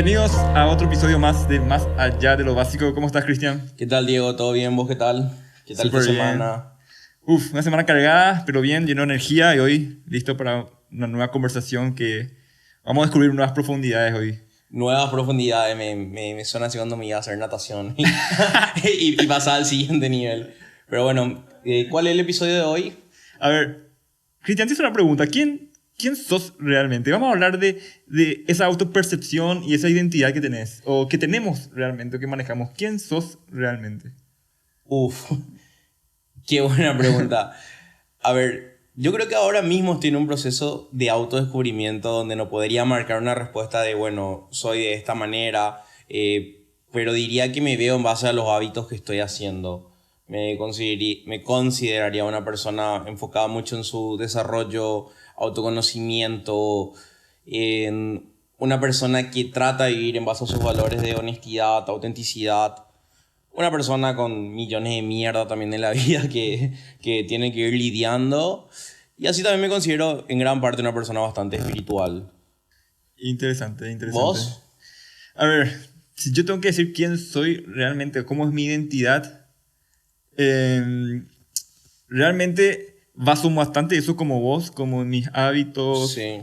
Bienvenidos a otro episodio más de Más Allá de lo Básico. ¿Cómo estás, Cristian? ¿Qué tal, Diego? ¿Todo bien? ¿Vos qué tal? ¿Qué tal esta semana? Una semana cargada, pero bien, lleno de energía y hoy listo para una nueva conversación que vamos a descubrir nuevas profundidades hoy. Nuevas profundidades, me suena así cuando me iba a hacer natación y pasar al siguiente nivel. Pero bueno, ¿cuál es el episodio de hoy? A ver, Cristian, te hice una pregunta. ¿Quién sos realmente? Vamos a hablar de esa autopercepción y esa identidad que tenés, o que tenemos realmente, o que manejamos. ¿Quién sos realmente? Uf, qué buena pregunta. A ver, yo creo que ahora mismo estoy en un proceso de autodescubrimiento donde no podría marcar una respuesta de, bueno, soy de esta manera, pero diría que me veo en base a los hábitos que estoy haciendo. Me consideraría una persona enfocada mucho en su desarrollo, autoconocimiento, en una persona que trata de vivir en base a sus valores de honestidad, autenticidad. Una persona con millones de mierda también en la vida que tiene que ir lidiando. Y así también me considero en gran parte una persona bastante espiritual. Interesante. ¿Vos? A ver, si yo tengo que decir quién soy realmente, cómo es mi identidad, realmente baso bastante eso como vos, como en mis hábitos. Sí.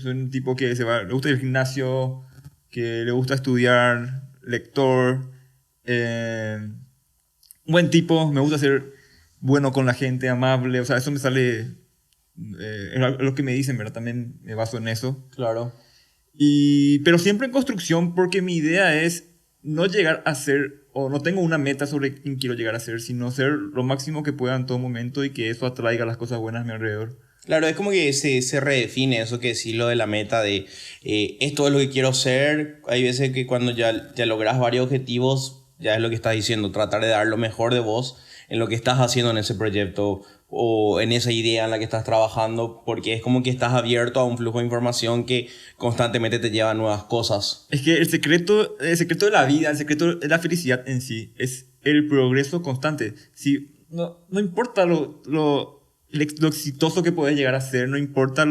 Soy un tipo que le gusta ir al gimnasio, que le gusta estudiar, lector, un buen tipo, me gusta ser bueno con la gente, amable, o sea, eso me sale, es lo que me dicen, ¿verdad? También me baso en eso. Claro. Pero siempre en construcción, porque mi idea es no llegar a ser, o no tengo una meta sobre quién quiero llegar a ser, sino ser lo máximo que pueda en todo momento y que eso atraiga las cosas buenas a mi alrededor. Claro, es como que se redefine eso que decís lo de la meta de esto es lo que quiero ser. Hay veces que cuando ya logras varios objetivos, ya es lo que estás diciendo, tratar de dar lo mejor de vos en lo que estás haciendo en ese proyecto o en esa idea en la que estás trabajando, porque es como que estás abierto a un flujo de información que constantemente te lleva a nuevas cosas. Es que el secreto de la vida, el secreto de la felicidad en sí, es el progreso constante. Si, no importa lo exitoso que puedes llegar a ser, no importa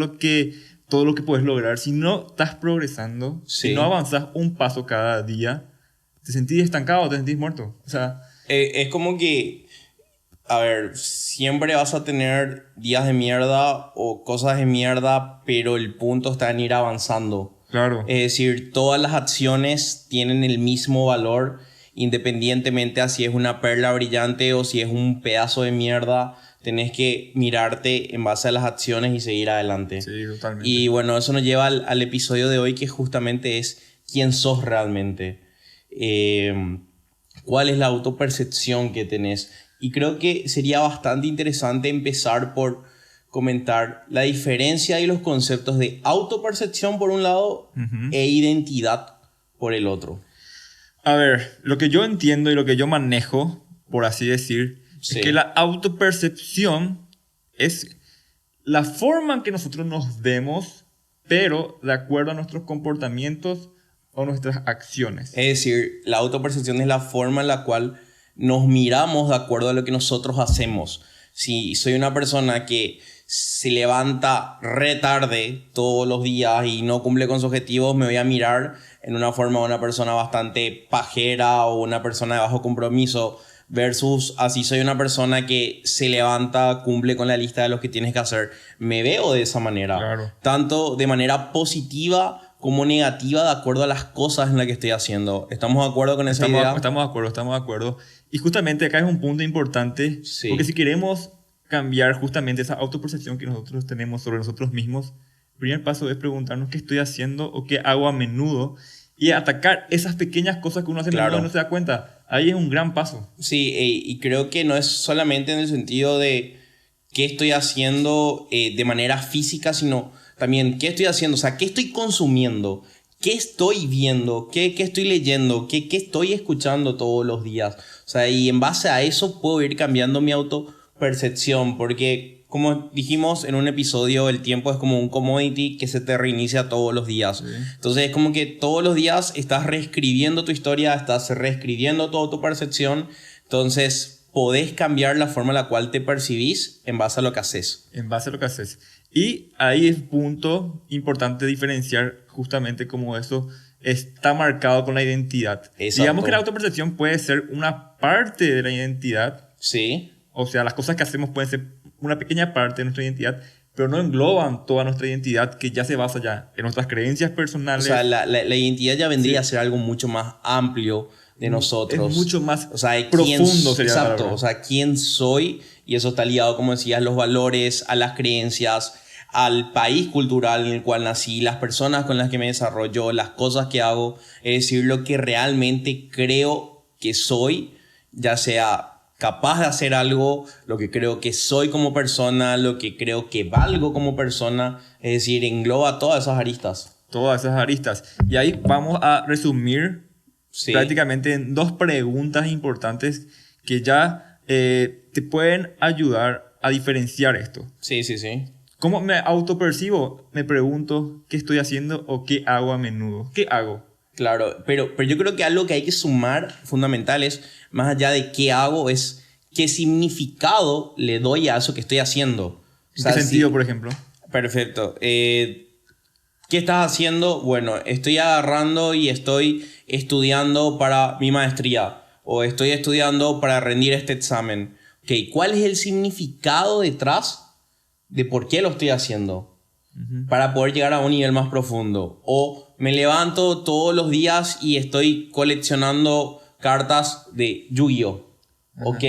todo lo que puedes lograr, si no estás progresando, Sí. si no avanzas un paso cada día, te sentís estancado, te sentís muerto. O sea, Es como que, a ver, siempre vas a tener días de mierda o cosas de mierda, pero el punto está en ir avanzando. claro. Es decir, todas las acciones tienen el mismo valor, independientemente a si es una perla brillante o si es un pedazo de mierda. Tenés que mirarte en base a las acciones y seguir adelante. Sí, totalmente. Y bueno, eso nos lleva al episodio de hoy, que justamente es quién sos realmente. ¿Cuál es la autopercepción que tenés? Y creo que sería bastante interesante empezar por comentar la diferencia y los conceptos de autopercepción por un lado e identidad por el otro. A ver, lo que yo entiendo y lo que yo manejo, por así decir, Sí. es que la autopercepción es la forma en que nosotros nos vemos, pero de acuerdo a nuestros comportamientos o nuestras acciones. Es decir, la autopercepción es la forma en la cual nos miramos de acuerdo a lo que nosotros hacemos. Si soy una persona que se levanta re tarde todos los días y no cumple con sus objetivos, me voy a mirar en una forma de una persona bastante pajera o una persona de bajo compromiso, versus así soy una persona que se levanta, cumple con la lista de los que tienes que hacer. Me veo de esa manera. Claro. Tanto de manera positiva como negativa, de acuerdo a las cosas en las que estoy haciendo. ¿Estamos de acuerdo con esa idea? Estamos de acuerdo. Y justamente acá es un punto importante, Sí. porque si queremos cambiar justamente esa autopercepción que nosotros tenemos sobre nosotros mismos, el primer paso es preguntarnos qué estoy haciendo o qué hago a menudo y atacar esas pequeñas cosas que uno hace a Claro. menudo y no se da cuenta. Ahí es un gran paso. Sí, y creo que no es solamente en el sentido de qué estoy haciendo de manera física, sino también qué estoy haciendo, o sea, qué estoy consumiendo, qué estoy viendo, qué estoy leyendo, qué estoy escuchando todos los días. O sea, y en base a eso puedo ir cambiando mi autopercepción, porque como dijimos en un episodio, el tiempo es como un commodity que se te reinicia todos los días. Sí. Entonces es como que todos los días estás reescribiendo tu historia, estás reescribiendo toda tu percepción. Entonces podés cambiar la forma en la cual te percibís en base a lo que haces. En base a lo que haces. Y ahí es punto importante diferenciar justamente como eso, está marcado con la identidad. Exacto. Digamos que la autopercepción puede ser una parte de la identidad. Sí. O sea, las cosas que hacemos pueden ser una pequeña parte de nuestra identidad, pero no engloban toda nuestra identidad, que ya se basa ya en nuestras creencias O personales. sea, la identidad ya vendría Sí. a ser algo mucho más amplio de nosotros. Es mucho más O sea, profundo sería la exacto, palabra. o sea, quién soy, y eso está ligado, como decías, a los valores, a las creencias, al país cultural en el cual nací, las personas con las que me desarrollo, las cosas que hago, es decir, lo que realmente creo que soy, ya sea capaz de hacer algo, lo que creo que soy como persona, lo que creo que valgo como persona, es decir, engloba todas esas aristas. Todas esas aristas. Y ahí vamos a resumir Sí. prácticamente en 2 preguntas importantes que ya te pueden ayudar a diferenciar esto. Sí, sí, sí. ¿Cómo me autopercibo? Me pregunto qué estoy haciendo o qué hago a menudo. ¿Qué hago? Claro, pero yo creo que algo que hay que sumar fundamental es, más allá de qué hago, es qué significado le doy a eso que estoy haciendo. ¿En qué sentido, por ejemplo? Perfecto. ¿Qué estás haciendo? Bueno, estoy agarrando y estoy estudiando para mi maestría, o estoy estudiando para rendir este examen. Okay, ¿cuál es el significado detrás de por qué lo estoy haciendo? Para poder llegar a un nivel más profundo. O me levanto todos los días y estoy coleccionando cartas de Yu-Gi-Oh! Ok,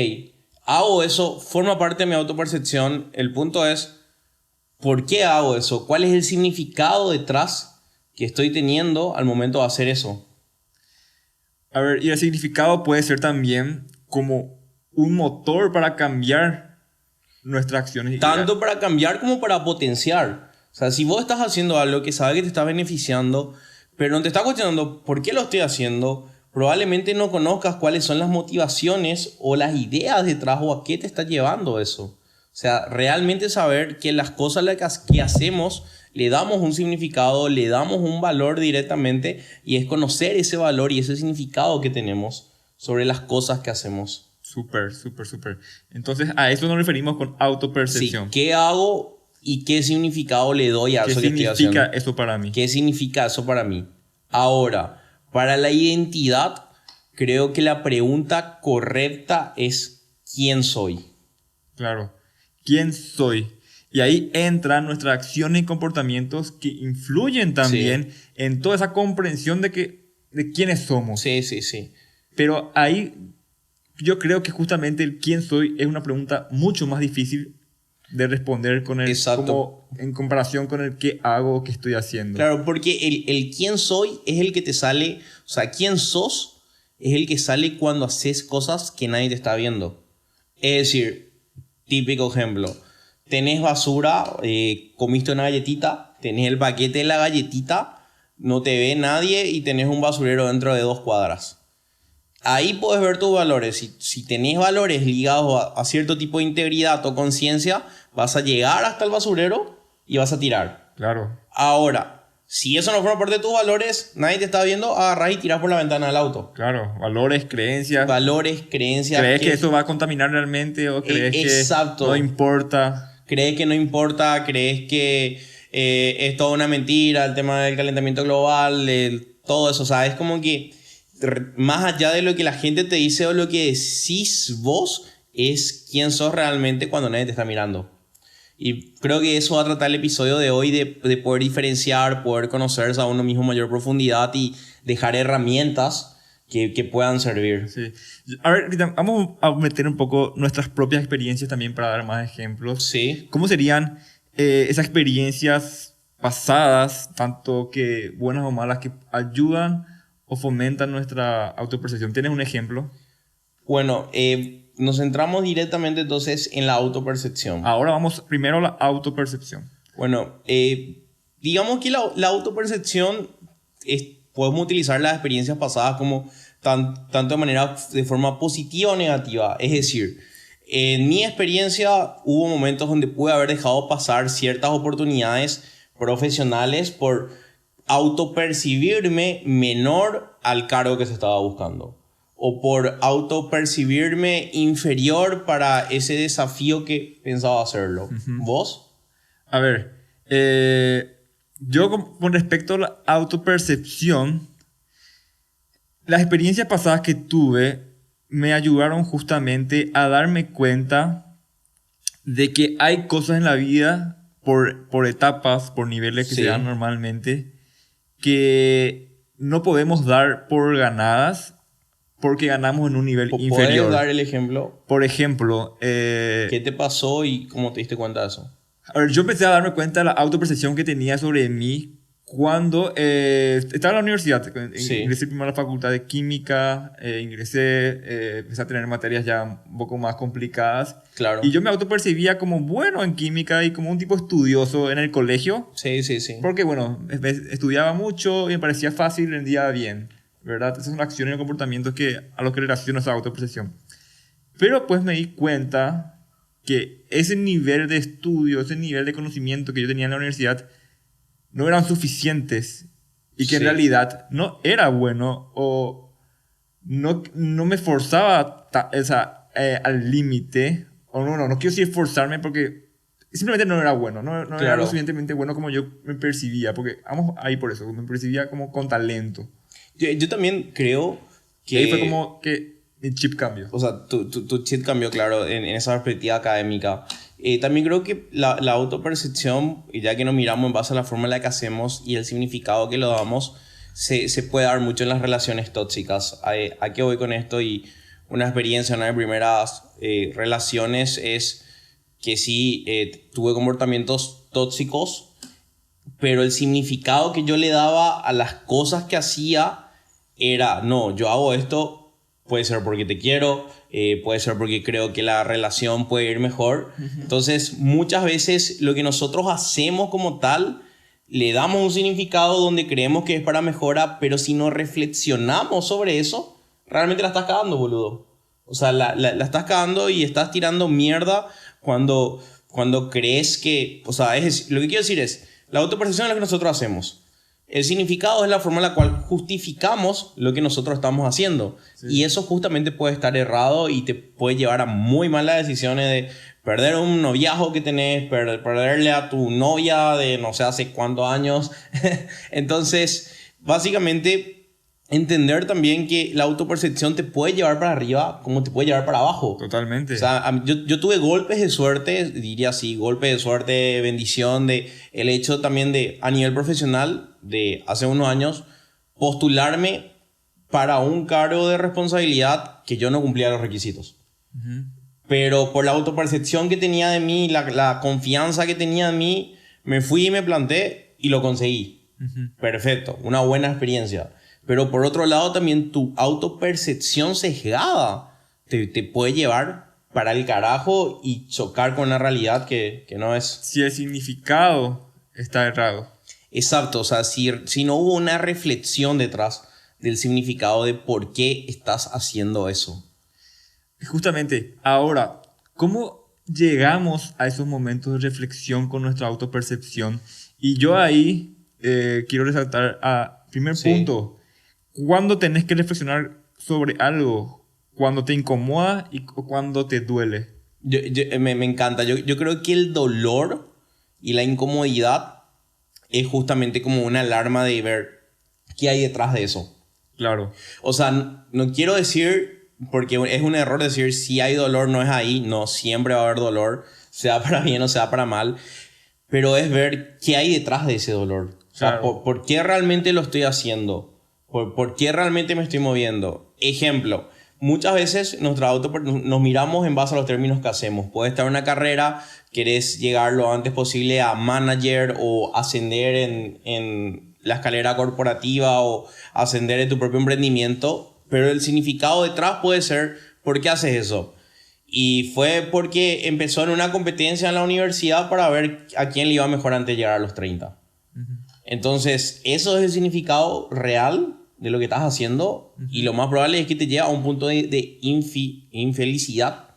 hago eso, forma parte de mi autopercepción. El punto es, ¿por qué hago eso? ¿Cuál es el significado detrás que estoy teniendo al momento de hacer eso? A ver, y el significado puede ser también como un motor para cambiar nuestras acciones. Tanto para cambiar como para potenciar. O sea, si vos estás haciendo algo que sabes que te está beneficiando, pero no te está cuestionando por qué lo estoy haciendo, probablemente no conozcas cuáles son las motivaciones o las ideas detrás o a qué te está llevando eso. O sea, realmente saber que las cosas que hacemos le damos un significado, le damos un valor directamente, y es conocer ese valor y ese significado que tenemos sobre las cosas que hacemos. Súper, súper, súper. Entonces, a eso nos referimos con Sí, autopercepción. ¿qué hago y qué significado le doy a ¿Qué eso que estoy significa haciendo? eso para mí? ¿Qué significa eso para mí? Ahora, para la identidad, creo que la pregunta correcta es ¿quién soy? Claro. ¿Quién soy? Y ahí entran nuestras acciones y comportamientos que influyen también en toda esa comprensión de quiénes somos. Sí, sí, sí. Pero ahí yo creo que justamente el quién soy es una pregunta mucho más difícil de responder con el, Exacto. como en comparación con el qué hago o qué estoy haciendo. Claro, porque el quién soy es el que te sale, o sea, quién sos es el que sale cuando haces cosas que nadie te está viendo. Es decir, típico ejemplo, tenés basura, comiste una galletita, tenés el paquete de la galletita, no te ve nadie y tenés un basurero dentro de 2 cuadras. Ahí puedes ver tus valores. Si tenés valores ligados a cierto tipo de integridad o conciencia, vas a llegar hasta el basurero y vas a tirar. Claro. Ahora, si eso no forma parte de tus valores, nadie te está viendo, agarrás y tirás por la ventana del auto. Claro. Valores, creencias. Valores, creencias. ¿Crees que eso va a contaminar realmente o crees exacto. que no importa? ¿Crees que no importa? ¿Crees que es toda una mentira el tema del calentamiento global? Todo eso, o sea, es como que más allá de lo que la gente te dice o lo que decís vos, es quién sos realmente cuando nadie te está mirando. Y creo que eso va a tratar el episodio de hoy, de poder diferenciar, poder conocerse a uno mismo a mayor profundidad y dejar herramientas que puedan servir. Sí. A ver, Cristian, vamos a meter un poco nuestras propias experiencias también para dar más ejemplos. Sí. ¿Cómo serían esas experiencias pasadas, tanto que buenas o malas, que ayudan o fomentan nuestra autopercepción? ¿Tienes un ejemplo? Bueno, nos centramos directamente entonces en la autopercepción. Ahora vamos primero a la autopercepción. Bueno, digamos que la autopercepción podemos utilizar las experiencias pasadas como tanto de forma positiva o negativa. Es decir, en mi experiencia hubo momentos donde pude haber dejado pasar ciertas oportunidades profesionales por autopercibirme menor al cargo que se estaba buscando, o por autopercibirme inferior para ese desafío que pensaba hacerlo. ¿Vos? A ver, yo con respecto a la autopercepción, las experiencias pasadas que tuve me ayudaron justamente a darme cuenta de que hay cosas en la vida por etapas, por niveles que Sí. se dan normalmente, que no podemos dar por ganadas porque ganamos en un nivel ¿Puedes inferior. dar el ejemplo? Por ejemplo, ¿Qué te pasó y cómo te diste cuenta de eso? a ver, yo empecé a darme cuenta de la autopercepción que tenía sobre mí cuando estaba en la universidad. Sí. Ingresé primero a la facultad de química, empecé a tener materias ya un poco más complicadas. Claro. Y yo me autopercibía como bueno en química y como un tipo estudioso en el colegio. Sí, sí, sí. Porque, bueno, estudiaba mucho y me parecía fácil, rendía bien, ¿verdad? Esas son acciones y comportamientos a los que relaciono esa autopercepción. Pero pues me di cuenta que ese nivel de estudio, ese nivel de conocimiento que yo tenía en la universidad no eran suficientes y que en Sí. realidad no era bueno o no me forzaba al límite. O no quiero decir forzarme porque simplemente no era bueno, no era Claro. lo suficientemente bueno como yo me percibía, porque vamos ahí por eso, me percibía como con talento. Yo también creo Y ahí fue que... como que mi chip cambió. O sea, tu chip cambió, claro, en esa perspectiva académica. También creo que la autopercepción, y ya que nos miramos en base a la forma en la que hacemos y el significado que le damos, se puede dar mucho en las relaciones tóxicas. ¿A qué voy con esto? Y una experiencia, una de mis primeras relaciones es que sí, tuve comportamientos tóxicos, pero el significado que yo le daba a las cosas que hacía era, no, yo hago esto, puede ser porque te quiero, puede ser porque creo que la relación puede ir mejor. Entonces, muchas veces lo que nosotros hacemos como tal, le damos un significado donde creemos que es para mejora, pero si no reflexionamos sobre eso, realmente la estás cagando, boludo. O sea, la estás cagando y estás tirando mierda cuando crees que... O sea, lo que quiero decir es, la autopercepción es lo que nosotros hacemos. El significado es la forma en la cual justificamos lo que nosotros estamos haciendo. Sí. Y eso justamente puede estar errado y te puede llevar a muy malas decisiones de perder un noviazgo que tenés, perderle a tu novia de no sé hace cuántos años. Entonces, básicamente, entender también que la autopercepción te puede llevar para arriba como te puede llevar para abajo. Totalmente. O sea, yo tuve golpes de suerte, diría así, golpes de suerte, bendición, de el hecho también de, a nivel profesional, de hace unos años, postularme para un cargo de responsabilidad que yo no cumplía los requisitos. Uh-huh. Pero por la autopercepción que tenía de mí, la confianza que tenía en mí, me fui y me planté y lo conseguí. Uh-huh. Perfecto, una buena experiencia. Pero por otro lado también tu autopercepción sesgada te puede llevar para el carajo y chocar con una realidad que no es. Si el significado está errado. Exacto, o sea, si no hubo una reflexión detrás del significado de por qué estás haciendo eso. Justamente, ahora, ¿cómo llegamos a esos momentos de reflexión con nuestra autopercepción? Y yo ahí quiero resaltar primer punto. ¿Cuándo tenés que reflexionar sobre algo? ¿Cuando te incomoda y cuando te duele? Me encanta. Yo creo que el dolor y la incomodidad es justamente como una alarma de ver qué hay detrás de eso. Claro. O sea, no quiero decir, porque es un error decir si hay dolor no es ahí. No, siempre va a haber dolor, sea para bien o sea para mal. Pero es ver qué hay detrás de ese dolor. O sea, claro. ¿por qué realmente lo estoy haciendo? ¿Por qué realmente me estoy moviendo? Ejemplo, muchas veces nos miramos en base a los términos que hacemos. Puedes estar en una carrera, querés llegar lo antes posible a manager o ascender en la escalera corporativa o ascender en tu propio emprendimiento, pero el significado detrás puede ser ¿por qué haces eso? Y fue porque empezó en una competencia en la universidad para ver a quién le iba mejor antes de llegar a los 30. Uh-huh. Entonces, eso es el significado real de lo que estás haciendo. Uh-huh. Y lo más probable es que te lleve a un punto de infelicidad.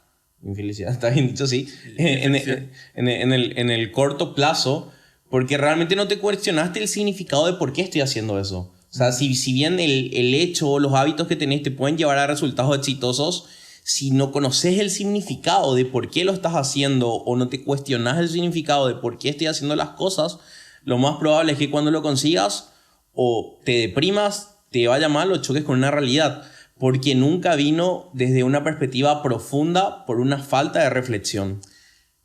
Infelicidad, está bien dicho, sí. En el corto plazo, porque realmente no te cuestionaste el significado de por qué estoy haciendo eso. O sea, si bien el hecho o los hábitos que tenés te pueden llevar a resultados exitosos, si no conoces el significado de por qué lo estás haciendo o no te cuestionas el significado de por qué estoy haciendo las cosas, lo más probable es que cuando lo consigas o te deprimas, te vaya mal o choques con una realidad, porque nunca vino desde una perspectiva profunda por una falta de reflexión.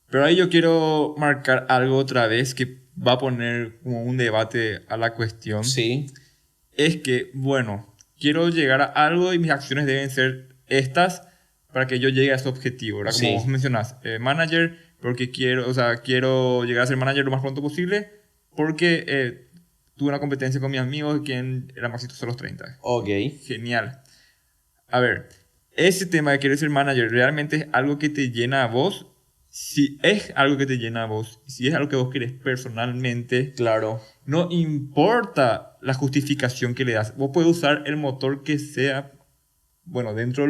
Pero ahí yo quiero marcar algo otra vez que va a poner como un debate a la cuestión. Sí, Es que, bueno, quiero llegar a algo y mis acciones deben ser estas para que yo llegue a ese objetivo, ¿verdad? Como Sí. vos mencionás, manager, porque quiero llegar a ser manager lo más pronto posible, porque tuve una competencia con mis amigos, quien era más exitoso a los 30. ok. Genial. A ver, ese tema de querer ser manager, ¿realmente es algo que te llena a vos? Si es algo que te llena a vos, si es algo que vos querés personalmente, Claro, no importa la justificación que le das. Vos puedes usar el motor que sea, bueno, dentro de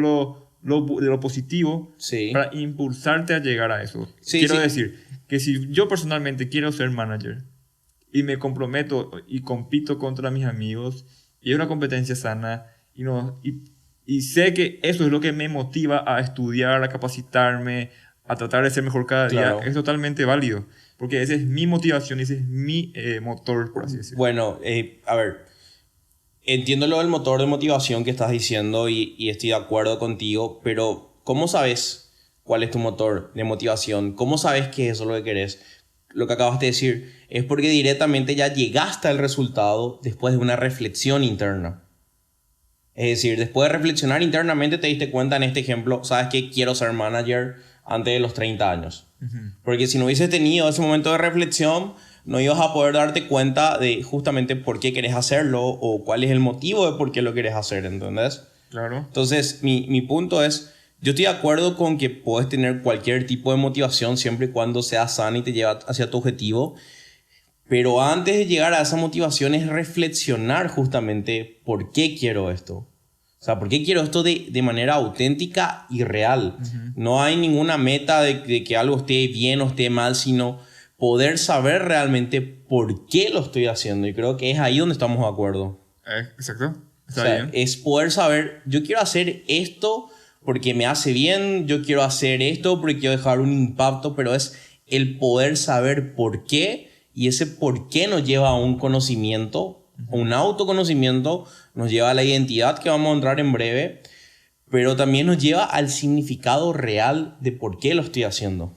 lo positivo, sí. para impulsarte a llegar a eso. Sí, Quiero sí. decir que si yo personalmente quiero ser manager y me comprometo y compito contra mis amigos y es una competencia sana y sé que eso es lo que me motiva a estudiar, a capacitarme, a tratar de ser mejor cada día, Claro. es totalmente válido. Porque esa es mi motivación, ese es mi motor, por así decirlo. Bueno, a ver, entiendo lo del motor de motivación que estás diciendo y estoy de acuerdo contigo, pero ¿cómo sabes cuál es tu motor de motivación? ¿Cómo sabes que eso es lo que querés? Lo que acabas de decir es porque directamente ya llegaste al resultado después de una reflexión interna. Es decir, después de reflexionar internamente te diste cuenta en este ejemplo, sabes que quiero ser manager antes de los 30 años. Porque si no hubieses tenido ese momento de reflexión, no ibas a poder darte cuenta de justamente por qué querés hacerlo o cuál es el motivo de por qué lo querés hacer, ¿entendés? Claro. Entonces, mi punto es, yo estoy de acuerdo con que puedes tener cualquier tipo de motivación siempre y cuando sea sana y te lleva hacia tu objetivo, pero antes de llegar a esa motivación es reflexionar justamente por qué quiero esto. O sea, ¿por qué quiero esto de manera auténtica y real? No hay ninguna meta de que algo esté bien o esté mal, sino poder saber realmente por qué lo estoy haciendo. Y creo que es ahí donde estamos de acuerdo. Exacto. O Está sea, bien. es poder saber, yo quiero hacer esto porque me hace bien, yo quiero hacer esto porque quiero dejar un impacto, pero es el poder saber por qué, y ese por qué nos lleva a un conocimiento, un autoconocimiento, nos lleva a la identidad que vamos a entrar en breve, pero también nos lleva al significado real de por qué lo estoy haciendo.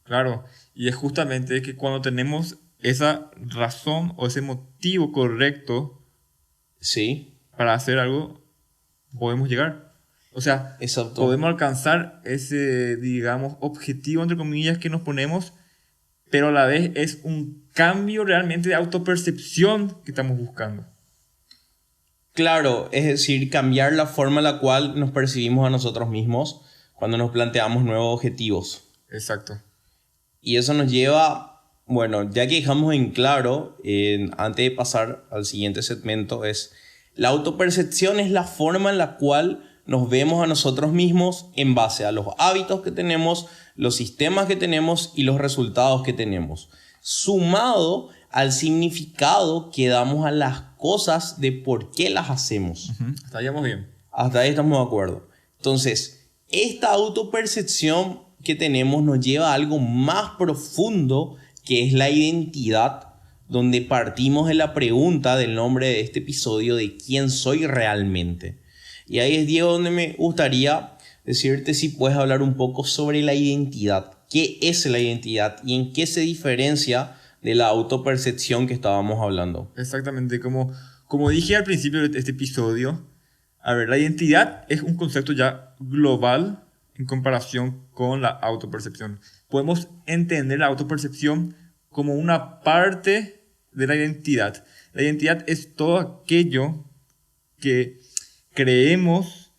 Claro. Y es justamente que cuando tenemos esa razón o ese motivo correcto Sí, para hacer algo, podemos llegar. O sea, exacto. podemos alcanzar ese, digamos, objetivo, entre comillas, que nos ponemos, pero a la vez es un cambio realmente de autopercepción que estamos buscando. Claro, es decir, cambiar la forma en la cual nos percibimos a nosotros mismos cuando nos planteamos nuevos objetivos. Exacto. Y eso nos lleva, bueno, ya que dejamos en claro, antes de pasar al siguiente segmento, es la autopercepción es la forma en la cual nos vemos a nosotros mismos en base a los hábitos que tenemos, los sistemas que tenemos y los resultados que tenemos, sumado al significado que damos a las cosas de por qué las hacemos. Hasta ahí vamos bien. Hasta ahí estamos de acuerdo. Entonces, esta autopercepción que tenemos nos lleva a algo más profundo, que es la identidad, donde partimos de la pregunta del nombre de este episodio de quién soy realmente. Y ahí es, Diego, donde me gustaría decirte si puedes hablar un poco sobre la identidad. ¿Qué es la identidad y en qué se diferencia de la autopercepción que estábamos hablando? Exactamente. Como dije al principio de este episodio, a ver, la identidad es un concepto ya global en comparación con la autopercepción. Podemos entender la autopercepción como una parte de la identidad. La identidad es todo aquello que creemos,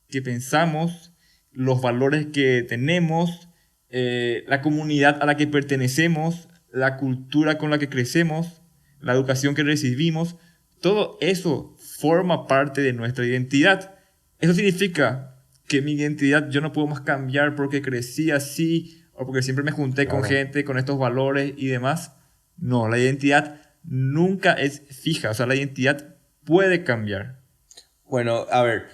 que pensamos, los valores que tenemos, la comunidad a la que pertenecemos, la cultura con la que crecemos, la educación que recibimos. Todo eso forma parte de nuestra identidad. Eso significa que mi identidad yo no puedo más cambiar porque crecí así o porque siempre me junté con gente con estos valores y demás. No, la identidad nunca es fija. O sea, la identidad puede cambiar. Bueno, a ver,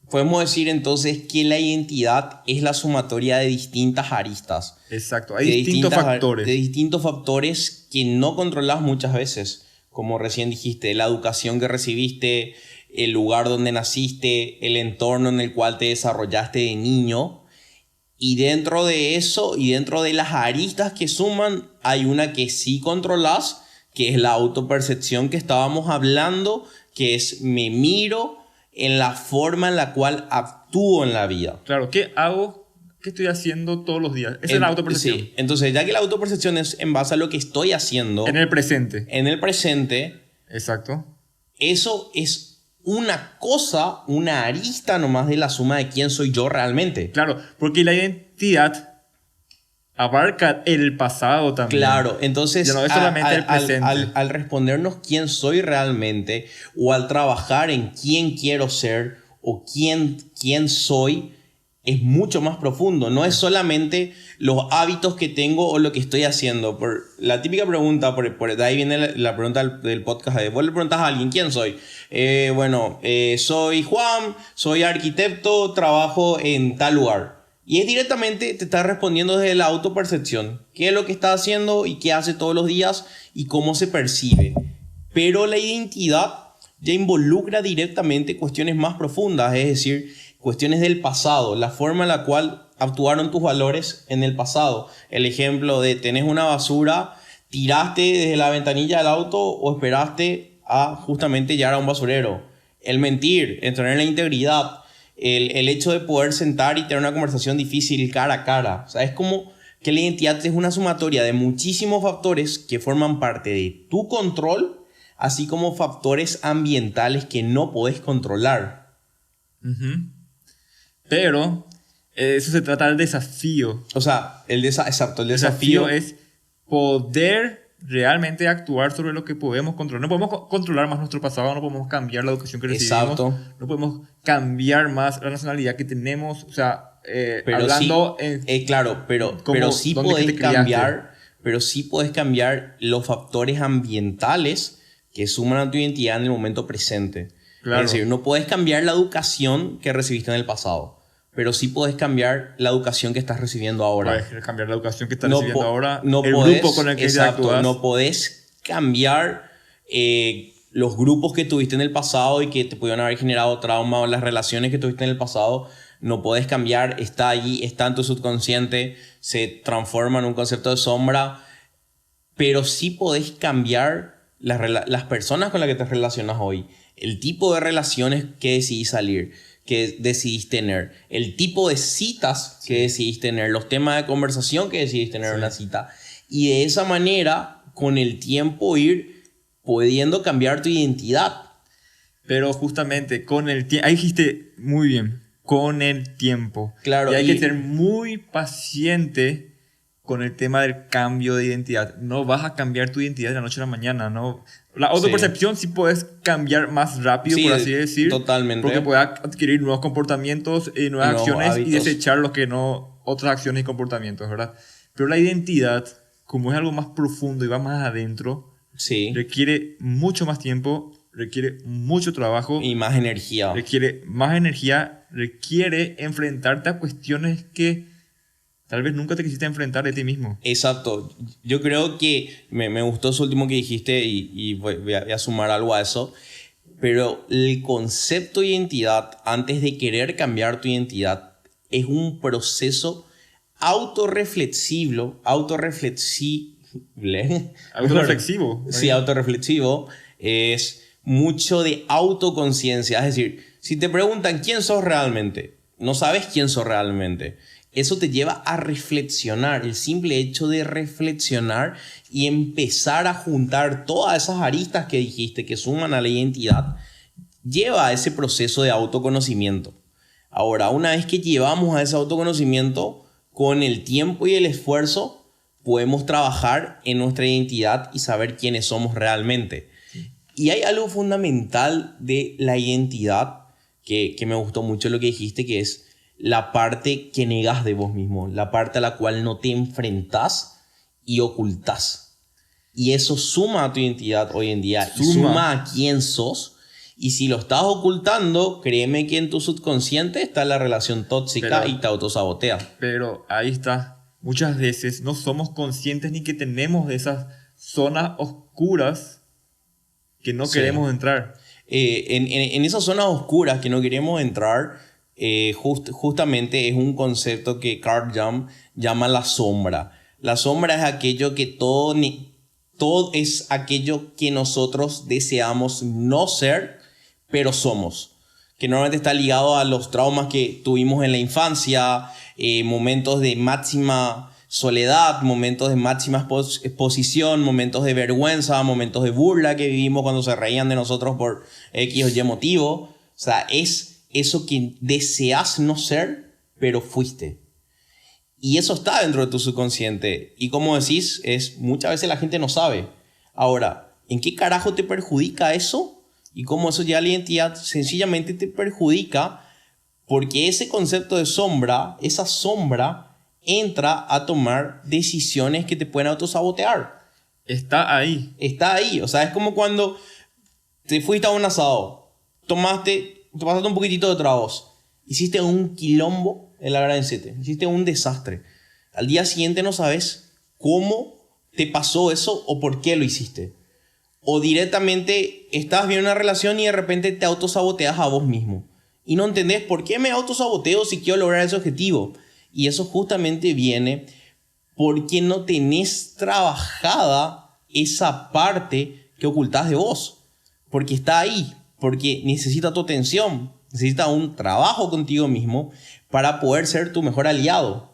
podemos decir entonces que la identidad es la sumatoria de distintas aristas. Exacto, hay De distintos factores. De distintos factores que no controlas muchas veces. Como recién dijiste, la educación que recibiste, el lugar donde naciste, el entorno en el cual te desarrollaste de niño. Y dentro de eso, y dentro de las aristas que suman, hay una que sí controlas, que es la autopercepción que estábamos hablando, que es me miro en la forma en la cual actúo en la vida. Claro, ¿qué hago? ¿Qué estoy haciendo todos los días? Esa es la autopercepción. Sí, entonces ya que la autopercepción es en base a lo que estoy haciendo. En el presente. En el presente. Exacto. Eso es una cosa, una arista nomás de la suma de quién soy yo realmente. Claro, porque la identidad abarca el pasado también. Claro, entonces ya no es solamente el presente. Al respondernos quién soy realmente o al trabajar en quién quiero ser o quién soy, es mucho más profundo. No es solamente los hábitos que tengo o lo que estoy haciendo. La típica pregunta, de ahí viene la pregunta del podcast. Vos le preguntas a alguien, ¿quién soy? Soy Juan, soy arquitecto, trabajo en tal lugar. Y es directamente, te está respondiendo desde la autopercepción. ¿Qué es lo que está haciendo y qué hace todos los días y cómo se percibe? Pero la identidad ya involucra directamente cuestiones más profundas, es decir, cuestiones del pasado, la forma en la cual actuaron tus valores en el pasado. El ejemplo de tenés una basura, tiraste desde la ventanilla del auto o esperaste a justamente llegar a un basurero. El mentir, el tener la integridad, el hecho de poder sentar y tener una conversación difícil cara a cara. O sea, es como que la identidad es una sumatoria de muchísimos factores que forman parte de tu control, así como factores ambientales que no podés controlar. Uh-huh. Pero eso se trata del desafío. O sea, exacto, el desafío es poder realmente actuar sobre lo que podemos controlar. No podemos controlar más nuestro pasado, no podemos cambiar la educación que recibimos, exacto. No podemos cambiar más la nacionalidad que tenemos. O sea, pero hablando sí, claro, pero sí podés cambiar, pero sí podés cambiar los factores ambientales que suman a tu identidad en el momento presente. Claro. Es decir, no podés cambiar la educación que recibiste en el pasado, pero sí podés cambiar la educación que estás recibiendo ahora. Podés cambiar la educación que estás recibiendo ahora, grupo con el que interactúas. No podés cambiar los grupos que tuviste en el pasado y que te pudieron haber generado trauma, o las relaciones que tuviste en el pasado. No podés cambiar, está allí, está en tu subconsciente, se transforma en un concepto de sombra, pero sí podés cambiar las personas con las que te relacionas hoy, el tipo de relaciones que decidís salir, que decidís tener, el tipo de citas que decidís tener, los temas de conversación que decidís tener en una cita. Y de esa manera, con el tiempo, ir pudiendo cambiar tu identidad. Pero justamente con el tiempo, ahí dijiste muy bien, con el tiempo. Claro, y hay que ser muy paciente con el tema del cambio de identidad. No vas a cambiar tu identidad de la noche a la mañana, ¿no? La autopercepción sí puedes cambiar más rápido, por así decir. Totalmente. Porque puedes adquirir nuevos comportamientos, nuevas acciones hábitos. Y desechar los que no, otras acciones y comportamientos, ¿verdad? Pero la identidad, como es algo más profundo y va más adentro, requiere mucho más tiempo, requiere mucho trabajo. Y más energía. Requiere más energía, requiere enfrentarte a cuestiones que tal vez nunca te quisiste enfrentar de ti mismo. Exacto. Yo creo que me gustó eso último que dijiste y voy a sumar algo a eso. Pero el concepto de identidad, antes de querer cambiar tu identidad, es un proceso autorreflexivo. Sí, autorreflexivo. Es mucho de autoconciencia. Es decir, si te preguntan quién sos realmente, no sabes quién sos realmente. Eso te lleva a reflexionar. El simple hecho de reflexionar y empezar a juntar todas esas aristas que dijiste que suman a la identidad, lleva a ese proceso de autoconocimiento. Ahora, una vez que llevamos a ese autoconocimiento, con el tiempo y el esfuerzo, podemos trabajar en nuestra identidad y saber quiénes somos realmente. Y hay algo fundamental de la identidad que me gustó mucho lo que dijiste, que es la parte que negás de vos mismo, la parte a la cual no te enfrentás y ocultás. Y eso suma a tu identidad hoy en día, suma a quién sos. Y si lo estás ocultando, créeme que en tu subconsciente está la relación tóxica y te autosabotea. Pero ahí está. Muchas veces no somos conscientes ni que tenemos esas zonas oscuras que no queremos entrar. en esas zonas oscuras que no queremos entrar, justamente es un concepto que Carl Jung llama la sombra. La sombra es aquello que todo es aquello que nosotros deseamos no ser, pero somos. Que normalmente está ligado a los traumas que tuvimos en la infancia, momentos de máxima soledad, momentos de máxima exposición, momentos de vergüenza, momentos de burla que vivimos cuando se reían de nosotros por X o Y motivo. O sea, es eso que deseas no ser, pero fuiste. Y eso está dentro de tu subconsciente. Y como decís, muchas veces la gente no sabe. Ahora, ¿en qué carajo te perjudica eso? Y cómo eso ya la identidad sencillamente te perjudica porque ese concepto de sombra, esa sombra, entra a tomar decisiones que te pueden autosabotear. Está ahí. Está ahí. O sea, es como cuando te fuiste a un asado, te pasaste un poquitito de tragos, hiciste un quilombo en la Gran 7, hiciste un desastre. Al día siguiente no sabes cómo te pasó eso o por qué lo hiciste. O directamente estás bien en una relación y de repente te autosaboteas a vos mismo. Y no entendés por qué me autosaboteo si quiero lograr ese objetivo. Y eso justamente viene porque no tenés trabajada esa parte que ocultás de vos. Porque está ahí, porque necesita tu atención, necesita un trabajo contigo mismo para poder ser tu mejor aliado.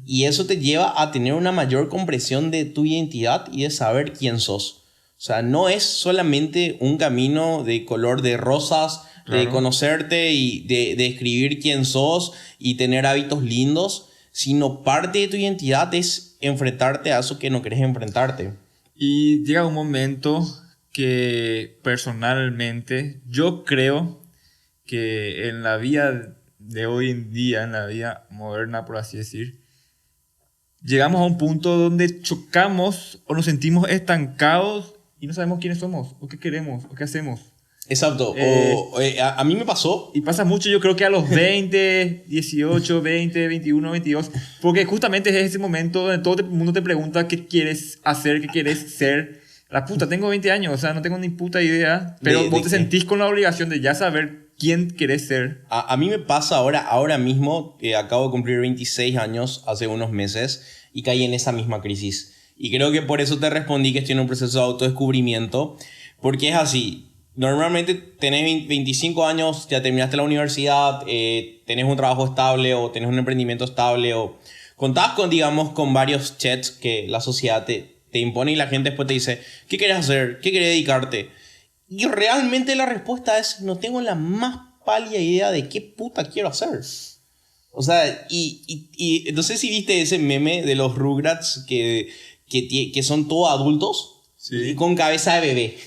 Y eso te lleva a tener una mayor comprensión de tu identidad y de saber quién sos. O sea, no es solamente un camino de color de rosas, claro, de conocerte y de describir quién sos y tener hábitos lindos, sino parte de tu identidad es enfrentarte a eso que no querés enfrentarte. Y llega un momento que personalmente yo creo que en la vida de hoy en día, en la vida moderna, por así decir, llegamos a un punto donde chocamos o nos sentimos estancados y no sabemos quiénes somos, o qué queremos, o qué hacemos. Exacto. A mí me pasó. Y pasa mucho, yo creo que a los 20, 18, 20, 21, 22, porque justamente es ese momento donde todo el mundo te pregunta qué quieres hacer, qué quieres ser. La puta, tengo 20 años, o sea, no tengo ni puta idea, pero vos te sentís con la obligación de ya saber quién querés ser. A mí me pasa ahora mismo, que acabo de cumplir 26 años hace unos meses y caí en esa misma crisis. Y creo que por eso te respondí que estoy en un proceso de autodescubrimiento, porque es así. Normalmente tenés 25 años, ya terminaste la universidad, tenés un trabajo estable o tenés un emprendimiento estable o contás con varios chats que la sociedad te impone y la gente después te dice, ¿qué querés hacer? ¿Qué querés dedicarte? Y realmente la respuesta es, no tengo la más pálida idea de qué puta quiero hacer. O sea, y no sé si viste ese meme de los Rugrats que son todos adultos. Sí. Y con cabeza de bebé.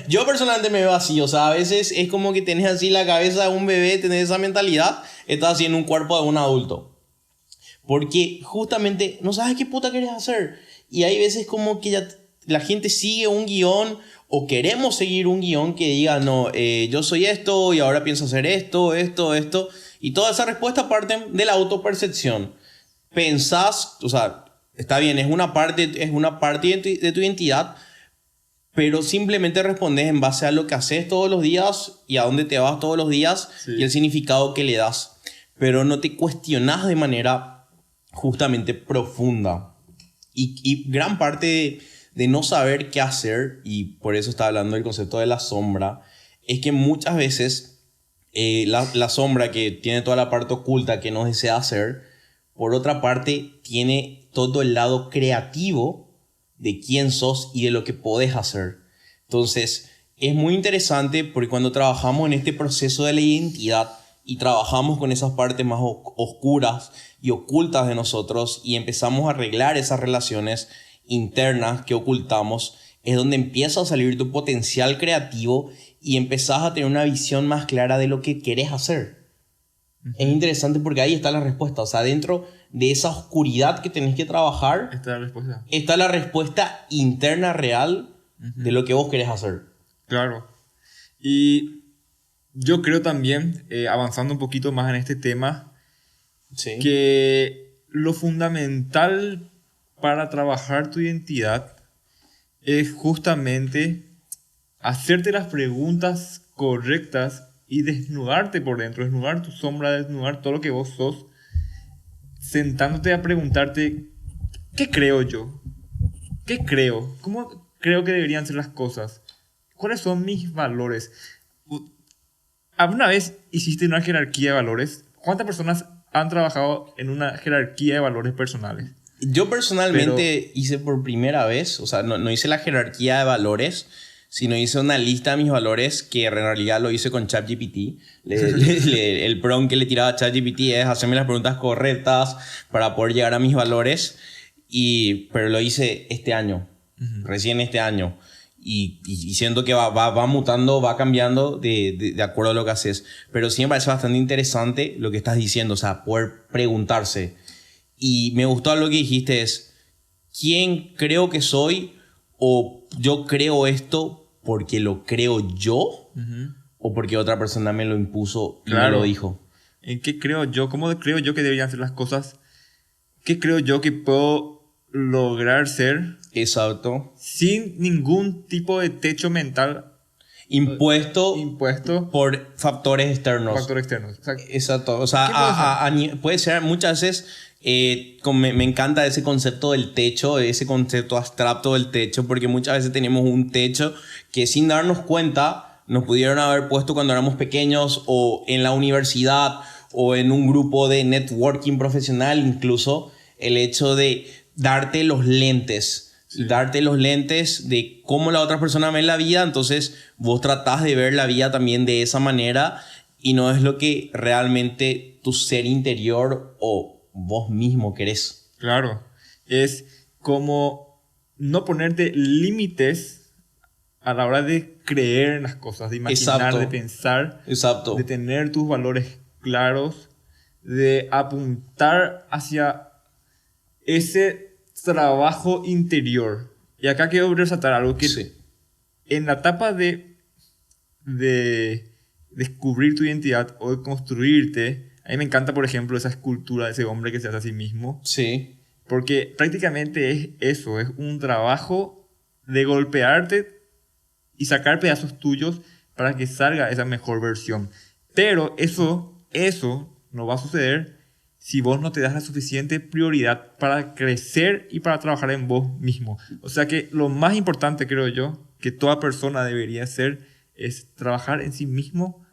Yo personalmente me veo así, o sea, a veces es como que tenés así la cabeza de un bebé, tenés esa mentalidad, estás así en un cuerpo de un adulto. Porque justamente no sabes qué puta querés hacer. Y hay veces como que ya la gente sigue un guión o queremos seguir un guión que diga, no, yo soy esto y ahora pienso hacer esto. Y toda esa respuesta parte de la autopercepción. Pensás, o sea, está bien, es una parte de tu identidad, pero simplemente respondes en base a lo que haces todos los días y a dónde te vas todos los días, sí, y el significado que le das. Pero no te cuestionas de manera justamente profunda. Y gran parte de no saber qué hacer, y por eso estaba hablando del concepto de la sombra, es que muchas veces la sombra, que tiene toda la parte oculta que no desea hacer, por otra parte tiene todo el lado creativo de quién sos y de lo que podés hacer. Entonces, es muy interesante porque cuando trabajamos en este proceso de la identidad y trabajamos con esas partes más oscuras y ocultas de nosotros y empezamos a arreglar esas relaciones internas que ocultamos, es donde empieza a salir tu potencial creativo y empezás a tener una visión más clara de lo que querés hacer. Es interesante porque ahí está la respuesta. O sea, dentro de esa oscuridad que tenés que trabajar, está la respuesta interna real de lo que vos querés hacer. Claro. Y yo creo también, avanzando un poquito más en este tema, sí, que lo fundamental para trabajar tu identidad es justamente hacerte las preguntas correctas y desnudarte por dentro, desnudar tu sombra, desnudar todo lo que vos sos, sentándote a preguntarte, ¿qué creo yo? ¿Qué creo? ¿Cómo creo que deberían ser las cosas? ¿Cuáles son mis valores? ¿Alguna vez hiciste una jerarquía de valores? ¿Cuántas personas han trabajado en una jerarquía de valores personales? Yo personalmente hice por primera vez, o sea, no hice la jerarquía de valores, sino hice una lista de mis valores que en realidad lo hice con ChatGPT. El prompt que le tiraba a ChatGPT es hacerme las preguntas correctas para poder llegar a mis valores, pero lo hice este año, recién este año. Y siento que va mutando, va cambiando de acuerdo a lo que haces. Pero sí me parece bastante interesante lo que estás diciendo, o sea, poder preguntarse. Y me gustó lo que dijiste es, ¿quién creo que soy? ¿O yo creo esto porque lo creo yo? ¿O porque otra persona me lo impuso y me lo dijo? ¿En qué creo yo? ¿Cómo creo yo que deberían ser las cosas? ¿Qué creo yo que puedo lograr ser? Exacto. Sin ningún tipo de techo mental impuesto por factores externos. Exacto. O sea, puede ser muchas veces. Me encanta ese concepto del techo, ese concepto abstracto del techo, porque muchas veces tenemos un techo que sin darnos cuenta nos pudieron haber puesto cuando éramos pequeños o en la universidad o en un grupo de networking profesional, incluso el hecho de darte los lentes. Sí. Darte los lentes de cómo la otra persona ve la vida, entonces vos tratás de ver la vida también de esa manera y no es lo que realmente tu ser interior o vos mismo querés. Claro, es como no ponerte límites a la hora de creer en las cosas, de imaginar, exacto, de pensar, exacto, de tener tus valores claros, de apuntar hacia ese trabajo interior. Y acá quiero resaltar algo que sí, en la etapa de descubrir tu identidad o de construirte, a mí me encanta, por ejemplo, esa escultura de ese hombre que se hace a sí mismo. Sí. Porque prácticamente es eso, es un trabajo de golpearte y sacar pedazos tuyos para que salga esa mejor versión. Pero eso no va a suceder si vos no te das la suficiente prioridad para crecer y para trabajar en vos mismo. O sea que lo más importante, creo yo, que toda persona debería hacer es trabajar en sí mismo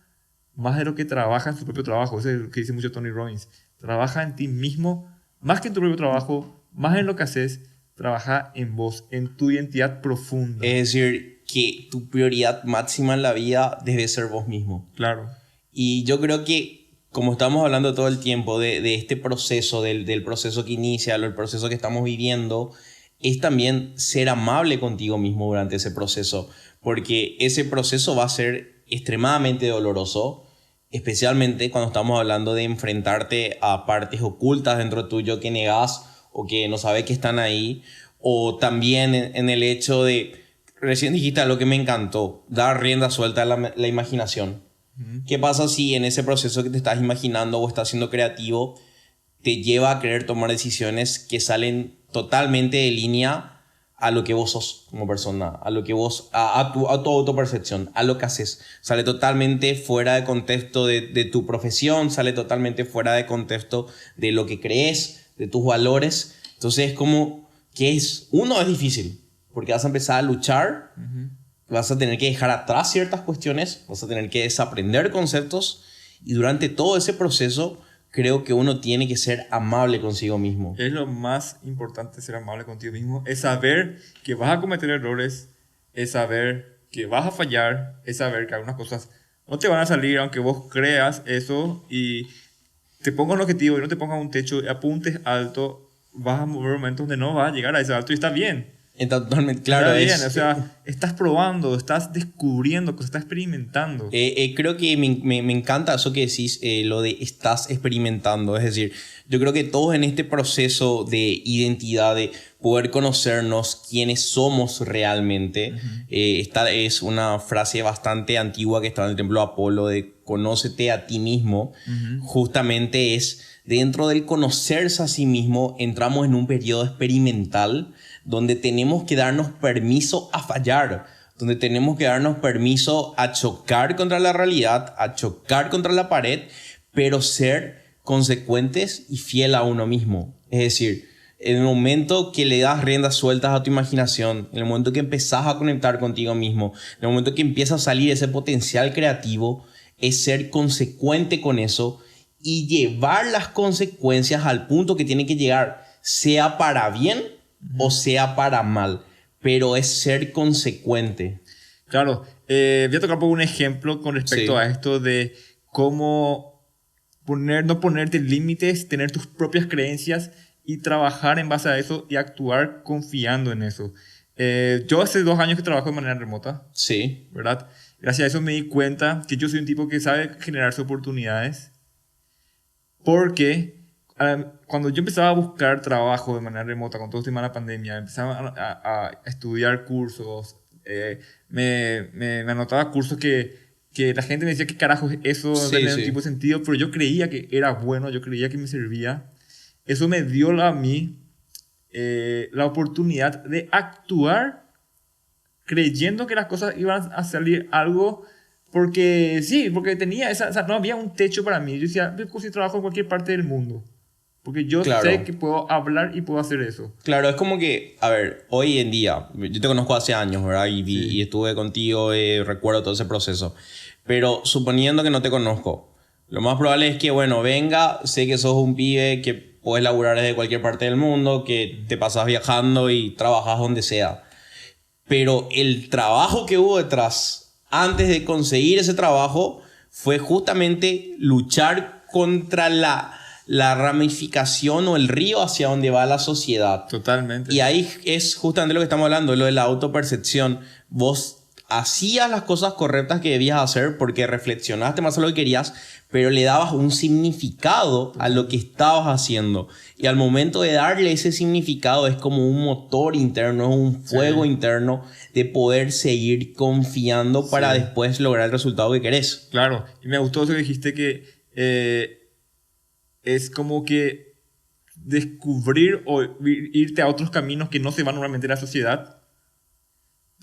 más de lo que trabaja en su propio trabajo. Eso es lo que dice mucho Tony Robbins. Trabaja en ti mismo más que en tu propio trabajo, más en lo que haces. Trabaja en vos, en tu identidad profunda. Es decir, que tu prioridad máxima en la vida debe ser vos mismo. Claro. Y yo creo que como estamos hablando todo el tiempo de este proceso, del proceso que inicia, el proceso que estamos viviendo, es también ser amable contigo mismo durante ese proceso, porque ese proceso va a ser extremadamente doloroso, especialmente cuando estamos hablando de enfrentarte a partes ocultas dentro tuyo que negás o que no sabes que están ahí, o también en el hecho de, recién dijiste algo que me encantó, dar rienda suelta a la imaginación. ¿Qué pasa si en ese proceso que te estás imaginando o estás siendo creativo te lleva a querer tomar decisiones que salen totalmente de línea a lo que vos sos como persona, a lo que vos, a tu autopercepción, a lo que haces? Sale totalmente fuera de contexto de tu profesión, sale totalmente fuera de contexto de lo que crees, de tus valores. Entonces es como que es difícil porque vas a empezar a luchar. Vas a tener que dejar atrás ciertas cuestiones, vas a tener que desaprender conceptos y durante todo ese proceso creo que uno tiene que ser amable consigo mismo. Es lo más importante, ser amable contigo mismo, es saber que vas a cometer errores, es saber que vas a fallar, es saber que algunas cosas no te van a salir aunque vos creas eso y te pongas un objetivo y no te pongas un techo y apuntes alto, vas a mover momentos donde no vas a llegar a ese alto y está bien. Está totalmente claro. Está bien, o sea, estás probando, estás descubriendo cosas, estás experimentando. Creo que me encanta eso que decís, lo de estás experimentando. Es decir, yo creo que todos en este proceso de identidad, de poder conocernos quiénes somos realmente, esta es una frase bastante antigua que está en el templo de Apolo, de conócete a ti mismo. Justamente es dentro del conocerse a sí mismo, entramos en un periodo experimental donde tenemos que darnos permiso a fallar, donde tenemos que darnos permiso a chocar contra la realidad, a chocar contra la pared, pero ser consecuentes y fiel a uno mismo. Es decir, en el momento que le das riendas sueltas a tu imaginación, en el momento que empezás a conectar contigo mismo, en el momento que empieza a salir ese potencial creativo, es ser consecuente con eso y llevar las consecuencias al punto que tiene que llegar, sea para bien o sea para mal, pero es ser consecuente. Claro, voy a tocar por un ejemplo con respecto a esto de cómo no ponerte límites, tener tus propias creencias y trabajar en base a eso y actuar confiando en eso. Yo hace 2 años que trabajo de manera remota, Sí. ¿verdad? Gracias a eso me di cuenta que yo soy un tipo que sabe generarse oportunidades, porque cuando yo empezaba a buscar trabajo de manera remota con todo este tema de la pandemia, empezaba a estudiar cursos, me anotaba cursos que la gente me decía qué carajo es eso, no Sí, tenía sí. ningún tipo de sentido, pero yo creía que era bueno, yo creía que me servía. Eso me dio a mí la oportunidad de actuar creyendo que las cosas iban a salir algo, porque sí, porque tenía o sea, no había un techo para mí. Yo decía, yo si trabajo en cualquier parte del mundo, porque yo sé Claro. que puedo hablar y puedo hacer eso. Claro, es como que, a ver, hoy en día, yo te conozco hace años, ¿verdad? Y estuve contigo, recuerdo todo ese proceso. Pero suponiendo que no te conozco, lo más probable es que, bueno, venga, sé que sos un pibe que puedes laburar desde cualquier parte del mundo, que te pasas viajando y trabajas donde sea. Pero el trabajo que hubo detrás, antes de conseguir ese trabajo, fue justamente luchar contra la ramificación o el río hacia donde va la sociedad. Totalmente. Y ahí es justamente lo que estamos hablando, lo de la autopercepción. Vos hacías las cosas correctas que debías hacer porque reflexionaste más a lo que querías, pero le dabas un significado a lo que estabas haciendo. Y al momento de darle ese significado es como un motor interno, es un fuego interno de poder seguir confiando para después lograr el resultado que querés. Claro, y me gustó eso que dijiste que es como que descubrir o irte a otros caminos que no se van normalmente en la sociedad,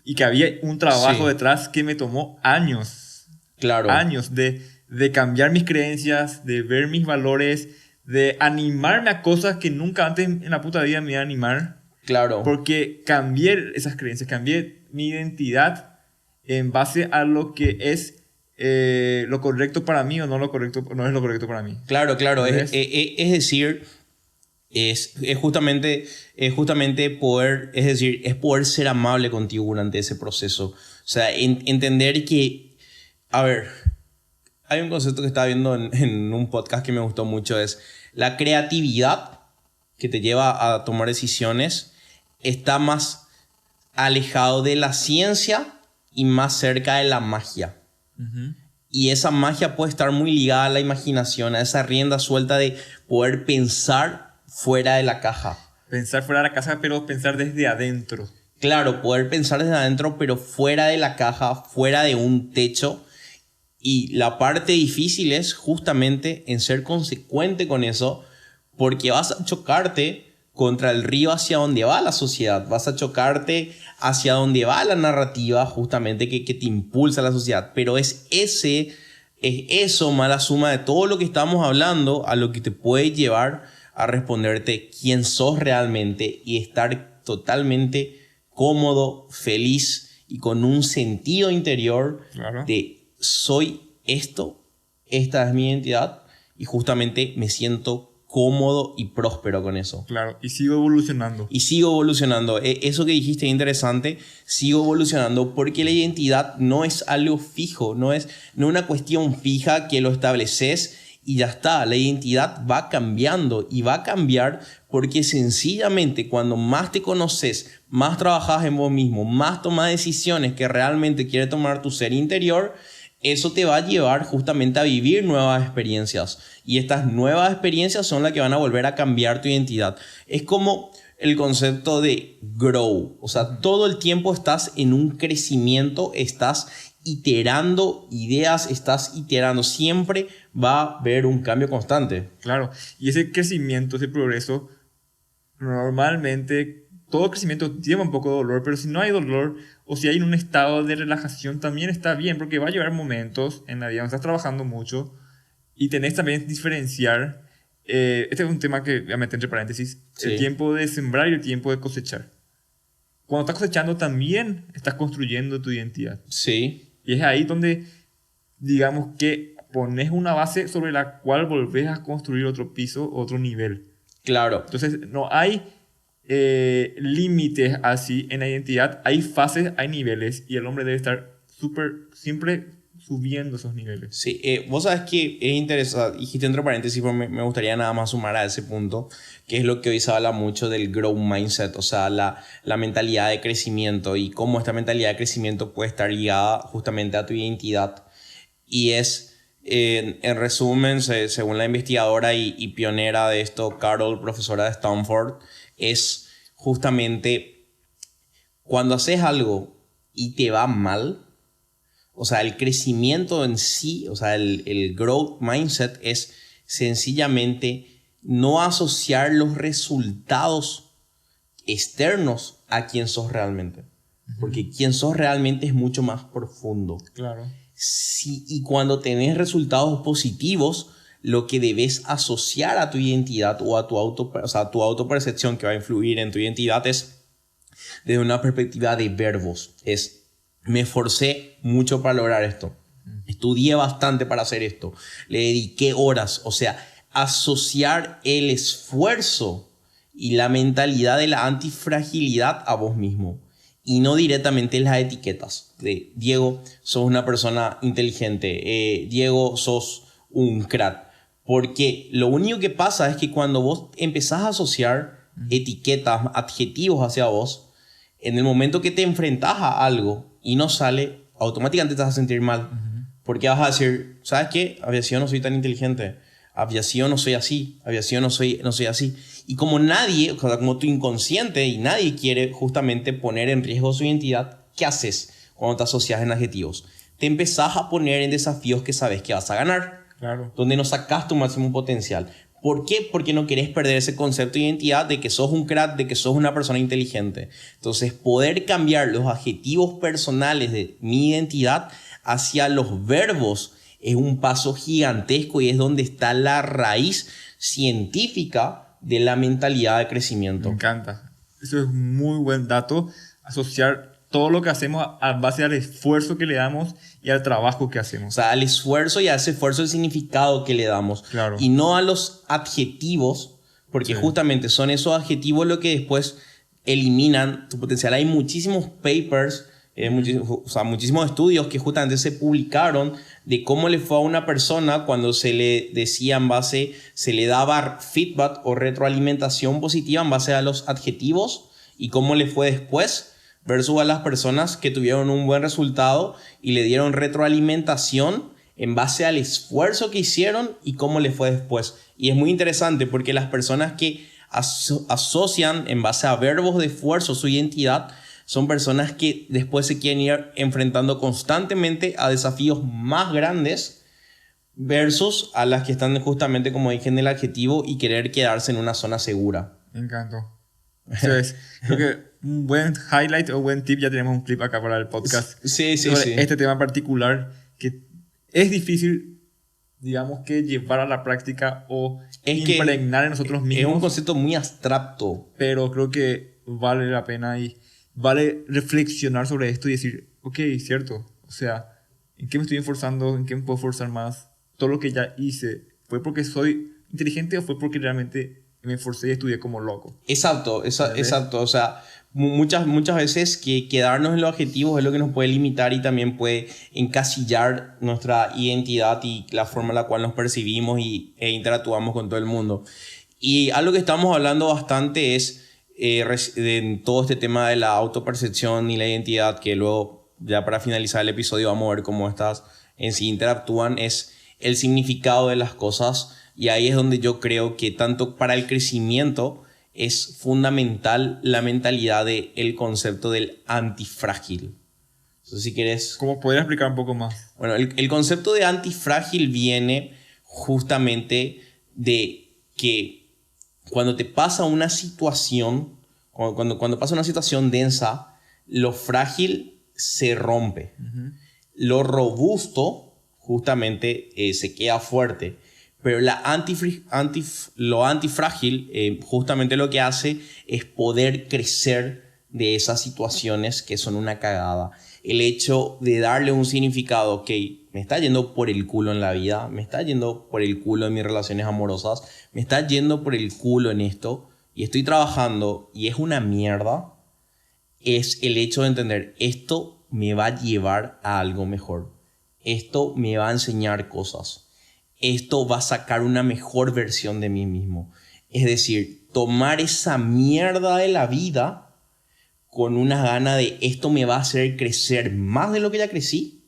y que había un trabajo detrás que me tomó años. Claro. Años de cambiar mis creencias, de ver mis valores, de animarme a cosas que nunca antes en la puta vida me iba a animar. Claro. Porque cambié esas creencias, cambié mi identidad en base a lo que es lo correcto para mí o no, no es lo correcto para mí. Claro, claro. Es decir, es justamente poder, es decir, es poder ser amable contigo durante ese proceso. O sea, entender que, a ver, hay un concepto que estaba viendo en un podcast que me gustó mucho, es la creatividad que te lleva a tomar decisiones está más alejado de la ciencia y más cerca de la magia. Uh-huh. Y esa magia puede estar muy ligada a la imaginación, a esa rienda suelta de poder pensar fuera de la caja. Pensar fuera de la casa, pero pensar desde adentro. Claro, poder pensar desde adentro, pero fuera de la caja, fuera de un techo. Y la parte difícil es justamente en ser consecuente con eso, porque vas a chocarte contra el río hacia donde va la sociedad, vas a chocarte hacia donde va la narrativa justamente que te impulsa la sociedad, pero es eso más la suma de todo lo que estamos hablando a lo que te puede llevar a responderte quién sos realmente y estar totalmente cómodo, feliz y con un sentido interior de soy esto, esta es mi identidad y justamente me siento cómodo y próspero con eso. Claro, y sigo evolucionando. Y sigo evolucionando. Eso que dijiste es interesante. Sigo evolucionando porque la identidad no es algo fijo, no es una cuestión fija que lo estableces y ya está. La identidad va cambiando y va a cambiar porque sencillamente cuando más te conoces, más trabajas en vos mismo, más tomas decisiones que realmente quiere tomar tu ser interior, eso te va a llevar justamente a vivir nuevas experiencias. Y estas nuevas experiencias son las que van a volver a cambiar tu identidad. Es como el concepto de grow. O sea, todo el tiempo estás en un crecimiento, estás iterando ideas, estás iterando. Siempre va a haber un cambio constante. Claro. Y ese crecimiento, ese progreso, normalmente todo crecimiento lleva un poco de dolor, pero si no hay dolor o si hay un estado de relajación también está bien, porque va a llevar momentos en la vida donde estás trabajando mucho y tenés también que diferenciar. Este es un tema que voy a meter entre paréntesis, el Sí. tiempo de sembrar y el tiempo de cosechar. Cuando estás cosechando también estás construyendo tu identidad. Sí, Y es ahí donde, digamos que pones una base sobre la cual volvés a construir otro piso, otro nivel. claro. Entonces, no hay límites así en la identidad. Hay fases, hay niveles, y el hombre debe estar siempre subiendo esos niveles. Sí, vos sabes que es interesante, dijiste entre paréntesis, pero me gustaría nada más sumar a ese punto, que es lo que hoy se habla mucho del growth mindset, o sea, la mentalidad de crecimiento y cómo esta mentalidad de crecimiento puede estar ligada justamente a tu identidad. Y es, en resumen, según la investigadora y pionera de esto, Carol, profesora de Stanford, es justamente cuando haces algo y te va mal. O sea, el crecimiento en sí, o sea, el growth mindset es sencillamente no asociar los resultados externos a quién sos realmente. Porque quién sos realmente es mucho más profundo. Claro. Sí, y cuando tenés resultados positivos, lo que debes asociar a tu identidad o a tu autopercepción que va a influir en tu identidad es desde una perspectiva de verbos. Me esforcé mucho para lograr esto. Estudié bastante para hacer esto. Le dediqué horas. O sea, asociar el esfuerzo y la mentalidad de la antifragilidad a vos mismo. Y no directamente las etiquetas. De Diego, sos una persona inteligente. Diego, sos un crack. Porque lo único que pasa es que cuando vos empezás a asociar etiquetas, adjetivos hacia vos, en el momento que te enfrentas a algo y no sale, automáticamente te vas a sentir mal. Porque vas a decir, ¿sabes qué? Aviación no soy tan inteligente. Aviación no soy así. Aviación no soy así. Y como nadie, o sea, como tu inconsciente y nadie quiere justamente poner en riesgo su identidad, ¿qué haces cuando te asocias en adjetivos? Te empezás a poner en desafíos que sabes que vas a ganar. Claro. Donde no sacas tu máximo potencial. ¿Por qué? Porque no querés perder ese concepto de identidad de que sos un crack, de que sos una persona inteligente. Entonces, poder cambiar los adjetivos personales de mi identidad hacia los verbos es un paso gigantesco y es donde está la raíz científica de la mentalidad de crecimiento. Me encanta. Eso es un muy buen dato. Asociar todo lo que hacemos a base al esfuerzo que le damos y al trabajo que O hacemos. sea, al esfuerzo y a ese esfuerzo el significado que le damos. Claro. Y no a los adjetivos, porque Sí. justamente son esos adjetivos lo que después eliminan tu potencial. Hay muchísimos papers, muchísimos estudios que justamente se publicaron de cómo le fue a una persona cuando se le decía se le daba feedback o retroalimentación positiva en base a los adjetivos y cómo le fue después versus a las personas que tuvieron un buen resultado y le dieron retroalimentación en base al esfuerzo que hicieron y cómo le fue después. Y es muy interesante porque las personas que asocian en base a verbos de esfuerzo su identidad son personas que después se quieren ir enfrentando constantemente a desafíos más grandes versus a las que están justamente, como dije en el adjetivo, y querer quedarse en una zona segura. Me encantó. Eso es, creo que un buen highlight o buen tip, ya tenemos un clip acá para el podcast. Sí, sí, sobre sí. este tema en particular, que es difícil, digamos, que llevar a la práctica o Es que impregnar en nosotros Es un mismos, concepto muy abstracto. pero creo que vale la pena y vale reflexionar sobre esto y decir, ok, cierto, o sea, ¿en qué me estoy esforzando? ¿En qué me puedo esforzar más? Todo lo que ya hice, ¿fue porque soy inteligente o fue porque realmente me esforcé y estudié como loco? Exacto. O sea, muchas veces que quedarnos en los objetivos es lo que nos puede limitar y también puede encasillar nuestra identidad y la forma en la cual nos percibimos e interactuamos con todo el mundo. Y algo que estamos hablando bastante es en todo este tema de la autopercepción y la identidad, que luego, ya para finalizar el episodio, vamos a ver cómo estas en sí interactúan, es el significado de las cosas. Y ahí es donde yo creo que tanto para el crecimiento es fundamental la mentalidad del concepto del antifrágil. Entonces, si quieres... ¿Cómo podría explicar un poco más? Bueno, el concepto de antifrágil viene justamente de que cuando te pasa una situación Cuando pasa una situación densa, lo frágil se rompe. Lo robusto justamente se queda fuerte. Pero lo antifrágil justamente lo que hace es poder crecer de esas situaciones que son una cagada. El hecho de darle un significado, ok, me está yendo por el culo en la vida, me está yendo por el culo en mis relaciones amorosas, me está yendo por el culo en esto, y estoy trabajando y es una mierda, es el hecho de entender, esto me va a llevar a algo mejor. Esto me va a enseñar cosas. Esto va a sacar una mejor versión de mí mismo. Es decir, tomar esa mierda de la vida con una gana de esto me va a hacer crecer más de lo que ya crecí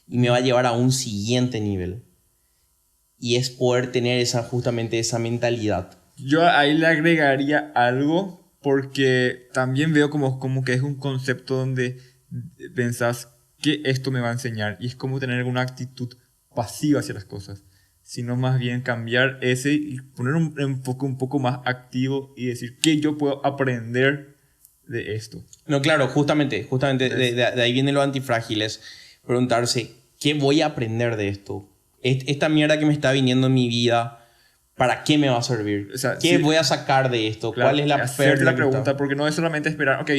y me va a llevar a un siguiente nivel. Y es poder tener justamente esa mentalidad. Yo ahí le agregaría algo porque también veo como que es un concepto donde pensás que esto me va a enseñar y es como tener una actitud pasiva hacia las cosas, sino más bien cambiar ese y poner un enfoque un poco más activo y decir ¿qué yo puedo aprender de esto? No, claro, justamente de ahí viene lo antifrágil, es preguntarse ¿qué voy a aprender de esto? Esta mierda que me está viniendo en mi vida, ¿para qué me va a servir? O sea, ¿Qué sí, voy a sacar de esto? claro, ¿Cuál es la hacerte la pérdida? pregunta, porque no es solamente esperar, ok,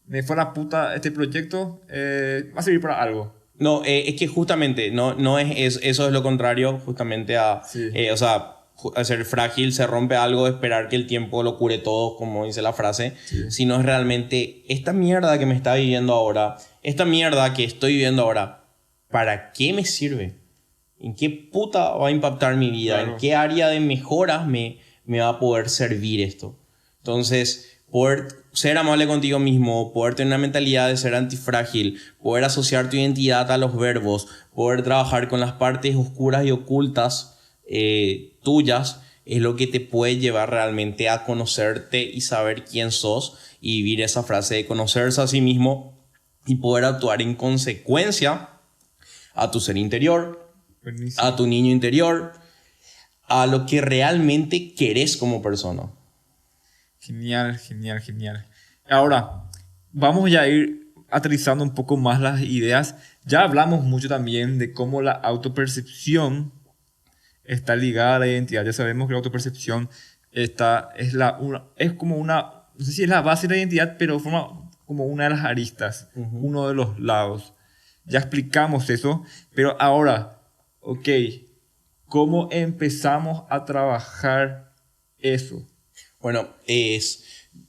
me fue a la puta este proyecto, va a servir para algo. No, es que justamente no eso es lo contrario justamente a... Sí. O sea, a ser frágil se rompe algo, esperar que el tiempo lo cure todo, como dice la frase, Sí. sino es realmente esta mierda que me está viviendo ahora, esta mierda que estoy viviendo ahora, ¿para qué me sirve? ¿En qué puta va a impactar mi vida? Claro. ¿En qué área de mejoras me va a poder servir esto? Entonces, poder ser amable contigo mismo, poder tener una mentalidad de ser antifrágil, poder asociar tu identidad a los verbos, poder trabajar con las partes oscuras y ocultas tuyas, es lo que te puede llevar realmente a conocerte y saber quién sos y vivir esa frase de conocerse a sí mismo y poder actuar en consecuencia a tu ser interior, Buenísimo. a tu niño interior, a lo que realmente querés como persona. Genial, genial, genial. Ahora, vamos ya a ir aterrizando un poco más las ideas. Ya hablamos mucho también de cómo la autopercepción está ligada a la identidad. Ya sabemos que la autopercepción es como una, no sé si es la base de la identidad, pero forma como una de las aristas, uno de los lados. Ya explicamos eso, pero ahora, ok, ¿cómo empezamos a trabajar eso? Bueno,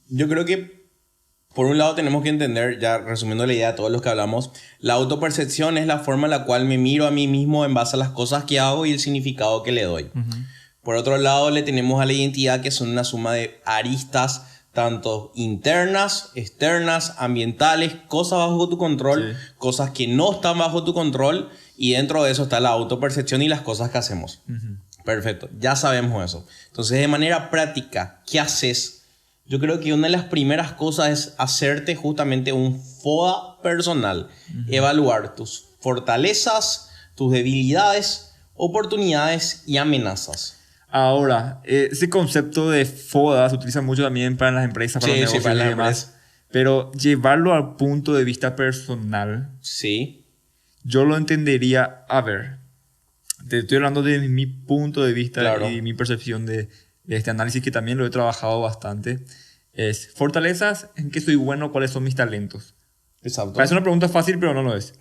yo creo que por un lado tenemos que entender, ya resumiendo la idea de todos los que hablamos, la autopercepción es la forma en la cual me miro a mí mismo en base a las cosas que hago y el significado que le doy. Por otro lado, le tenemos a la identidad, que son una suma de aristas, tanto internas, externas, ambientales, cosas bajo tu control, Sí. cosas que no están bajo tu control, y dentro de eso está la autopercepción y las cosas que hacemos. Perfecto, ya sabemos eso. Entonces, de manera práctica, ¿qué haces? Yo creo que una de las primeras cosas es hacerte justamente un FODA personal. Evaluar tus fortalezas, tus debilidades, oportunidades y amenazas. Ahora, ese concepto de FODA se utiliza mucho también para las empresas, para Sí, los sí, negocios para y las demás. empresas. Pero llevarlo al punto de vista personal, Sí, yo lo entendería, a ver, te estoy hablando de mi punto de vista Claro. y mi percepción de este análisis que también lo he trabajado bastante. Es fortalezas, en qué soy bueno, cuáles son mis talentos. exacto. Parece una pregunta fácil, pero no lo es.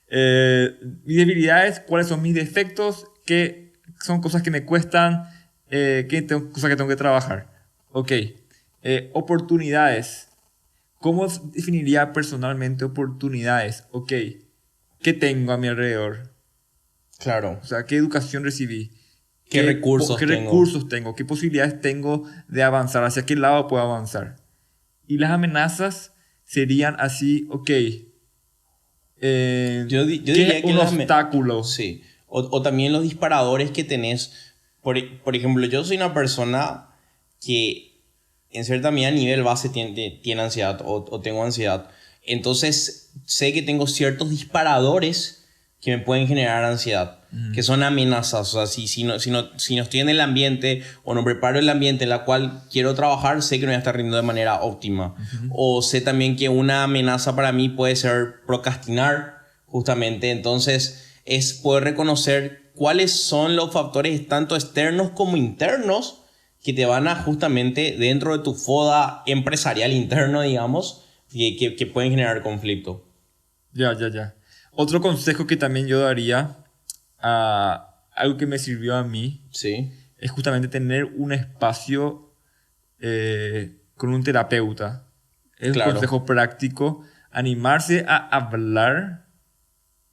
Mis debilidades, cuáles son mis defectos, qué son cosas que me cuestan, cosas que tengo que trabajar. Ok. Oportunidades. ¿Cómo definiría personalmente oportunidades? Ok. ¿Qué tengo a mi alrededor? Claro. O sea, ¿qué educación recibí? ¿Qué recursos ¿Qué tengo? recursos tengo? ¿Qué posibilidades tengo de avanzar? ¿Hacia qué lado puedo avanzar? Y las amenazas serían así, ok. Yo ¿qué diría es que un las obstáculo? Sí. O también los disparadores que tenés. Por ejemplo, yo soy una persona que en cierta medida a nivel base tiene ansiedad o tengo ansiedad. Entonces sé que tengo ciertos disparadores que me pueden generar ansiedad. que son amenazas. O sea, si no estoy en el ambiente o no preparo el ambiente en el cual quiero trabajar, sé que no voy a estar rindiendo de manera óptima. O sé también que una amenaza para mí puede ser procrastinar, justamente. Entonces, es poder reconocer cuáles son los factores tanto externos como internos que te van a justamente dentro de tu FODA empresarial interno, digamos, que pueden generar conflicto. Ya. Otro consejo que también yo daría, algo que me sirvió a mí, Sí, es justamente tener un espacio con un terapeuta. Es un claro. consejo práctico. Animarse a hablar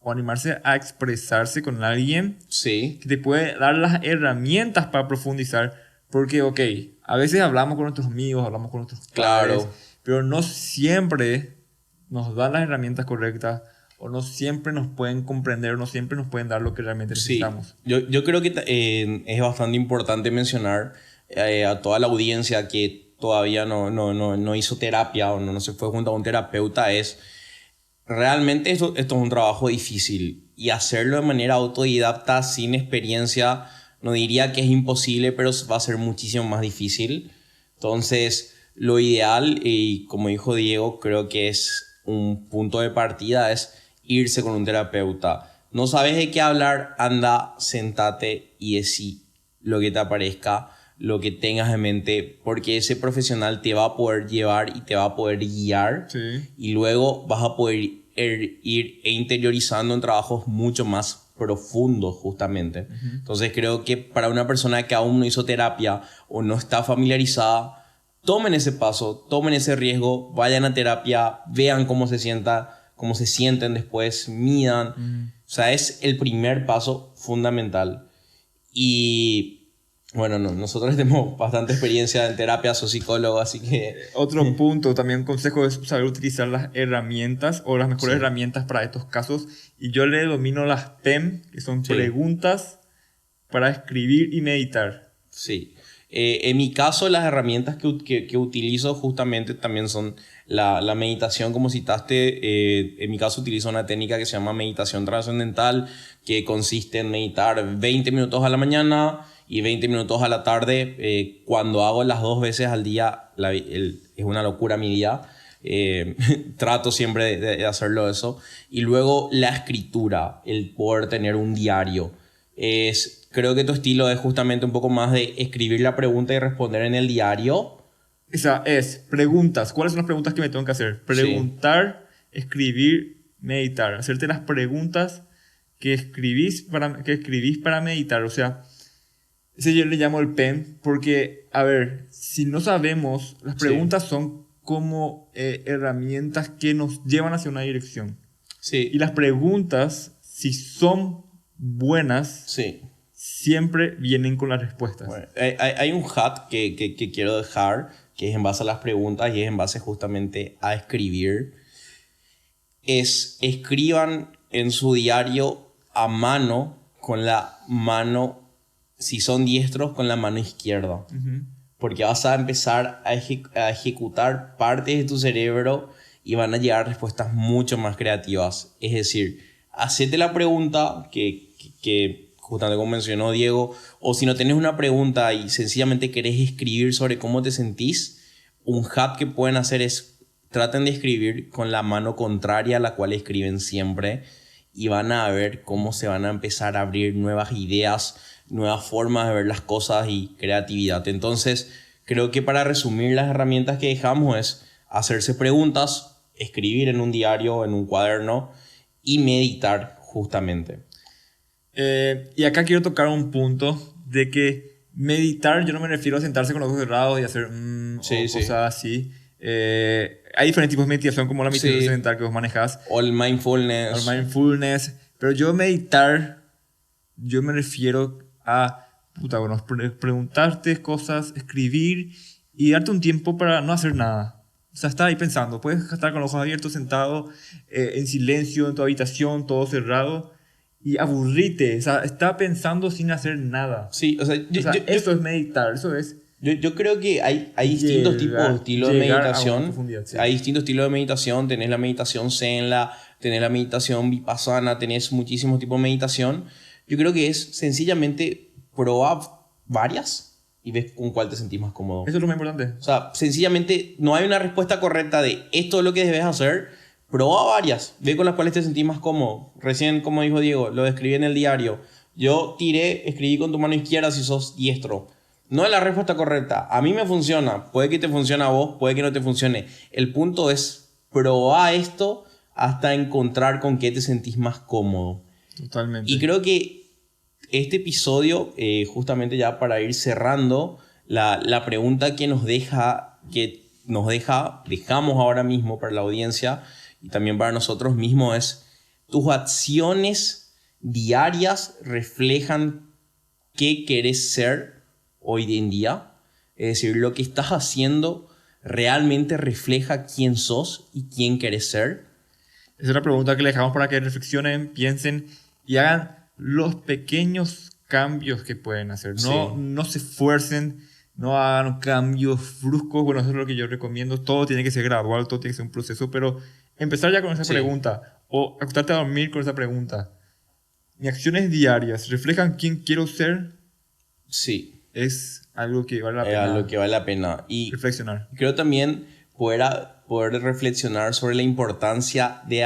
o animarse a expresarse con alguien Sí, que te puede dar las herramientas para profundizar. Porque, ok, a veces hablamos con nuestros amigos, hablamos con nuestros padres, claro. pero no siempre nos dan las herramientas correctas o no siempre nos pueden comprender, o no siempre nos pueden dar lo que realmente Sí, necesitamos. yo creo que es bastante importante mencionar a toda la audiencia que todavía no hizo terapia o no se fue junto a un terapeuta. Realmente esto es un trabajo difícil y hacerlo de manera autodidacta, sin experiencia, no diría que es imposible, pero va a ser muchísimo más difícil. Entonces, lo ideal, y como dijo Diego, creo que es un punto de partida, es irse con un terapeuta. No sabes de qué hablar, anda, sentate y decí lo que te aparezca, lo que tengas en mente, porque ese profesional te va a poder llevar y te va a poder guiar, Sí. y luego vas a poder ir interiorizando en trabajos mucho más profundos, justamente. Entonces creo que para una persona que aún no hizo terapia o no está familiarizada, tomen ese paso, tomen ese riesgo, vayan a terapia, vean cómo se sienten después, midan. O sea, es el primer paso fundamental. Y bueno, nosotros tenemos bastante experiencia en terapia, sos psicólogo, así que Otro punto, también un consejo es saber utilizar las herramientas o las mejores Sí. herramientas para estos casos. Y yo le domino las PEM, que son Sí. preguntas para escribir y meditar. sí. En mi caso, las herramientas que utilizo justamente también son la meditación, como citaste. En mi caso utilizo una técnica que se llama meditación trascendental, que consiste en meditar 20 minutos a la mañana y 20 minutos a la tarde. Cuando hago las 2 veces al día, es una locura mi día. Trato siempre de hacerlo eso. Y luego la escritura, el poder tener un diario. Creo que tu estilo es justamente un poco más de escribir la pregunta y responder en el diario. Esa es preguntas. ¿Cuáles son las preguntas que me tengo que hacer? Preguntar, escribir, meditar. Hacerte las preguntas que escribís para meditar. O sea, ese yo le llamo el PEM porque, a ver, si no sabemos, las preguntas son como herramientas que nos llevan hacia una dirección. Sí. Y las preguntas, si son buenas, Sí. siempre vienen con las respuestas. Bueno, hay un hack que quiero dejar, que es en base a las preguntas y es en base justamente a escribir. Escriban en su diario a mano, con la mano, si son diestros, con la mano izquierda. Porque vas a empezar a ejecutar partes de tu cerebro y van a llegar respuestas mucho más creativas. Es decir, hacete la pregunta que justamente como mencionó Diego, o si no tenés una pregunta y sencillamente querés escribir sobre cómo te sentís, un hack que pueden hacer es traten de escribir con la mano contraria a la cual escriben siempre, y van a ver cómo se van a empezar a abrir nuevas ideas, nuevas formas de ver las cosas y creatividad. Entonces, creo que para resumir las herramientas que dejamos es hacerse preguntas, escribir en un diario, en un cuaderno y meditar justamente. Y acá quiero tocar un punto de que meditar, yo no me refiero a sentarse con los ojos cerrados y hacer Sí, o sí. cosas así. Hay diferentes tipos de meditación, como la meditación Sí. trascendental que vos manejas, O el mindfulness. o el mindfulness, pero yo meditar, yo me refiero a preguntarte cosas, escribir y darte un tiempo para no hacer nada. O sea, estar ahí pensando, puedes estar con los ojos abiertos, sentado en silencio en tu habitación, todo cerrado, y aburrite. O sea, está pensando sin hacer nada. Sí, o sea, Eso es meditar, eso es yo creo que hay distintos tipos de estilos de llegar a una meditación. profundidad, sí. Hay distintos estilos de meditación. Tenés la meditación Zen, tenés la meditación Vipassana, tenés muchísimos tipos de meditación. yo creo que es sencillamente probar varias y ves con cuál te sentís más cómodo. Eso es lo más importante. O sea, sencillamente no hay una respuesta correcta de esto es lo que debes hacer. Proba varias, ve con las cuales te sentís más cómodo. Recién, como dijo Diego, lo describí en el diario. Yo escribí con tu mano izquierda si sos diestro. No es la respuesta correcta. A mí me funciona. Puede que te funcione a vos, puede que no te funcione. El punto es probar esto hasta encontrar con qué te sentís más cómodo. Totalmente. Y creo que este episodio, justamente ya para ir cerrando, la pregunta que dejamos ahora mismo para la audiencia y también para nosotros mismos es: ¿tus acciones diarias reflejan qué querés ser hoy en día? Es decir, lo que estás haciendo realmente refleja quién sos y quién querés ser. Esa es una pregunta que le dejamos para que reflexionen, piensen y hagan los pequeños cambios que pueden hacer. No se esfuercen, no hagan cambios bruscos. Bueno, eso es lo que yo recomiendo. Todo tiene que ser gradual, todo tiene que ser un proceso, pero empezar ya con esa pregunta o acostarte a dormir con esa pregunta. ¿Mis acciones diarias reflejan quién quiero ser? Sí. Es algo que vale la Es pena. algo que vale la pena. Y reflexionar. Creo también poder reflexionar sobre la importancia de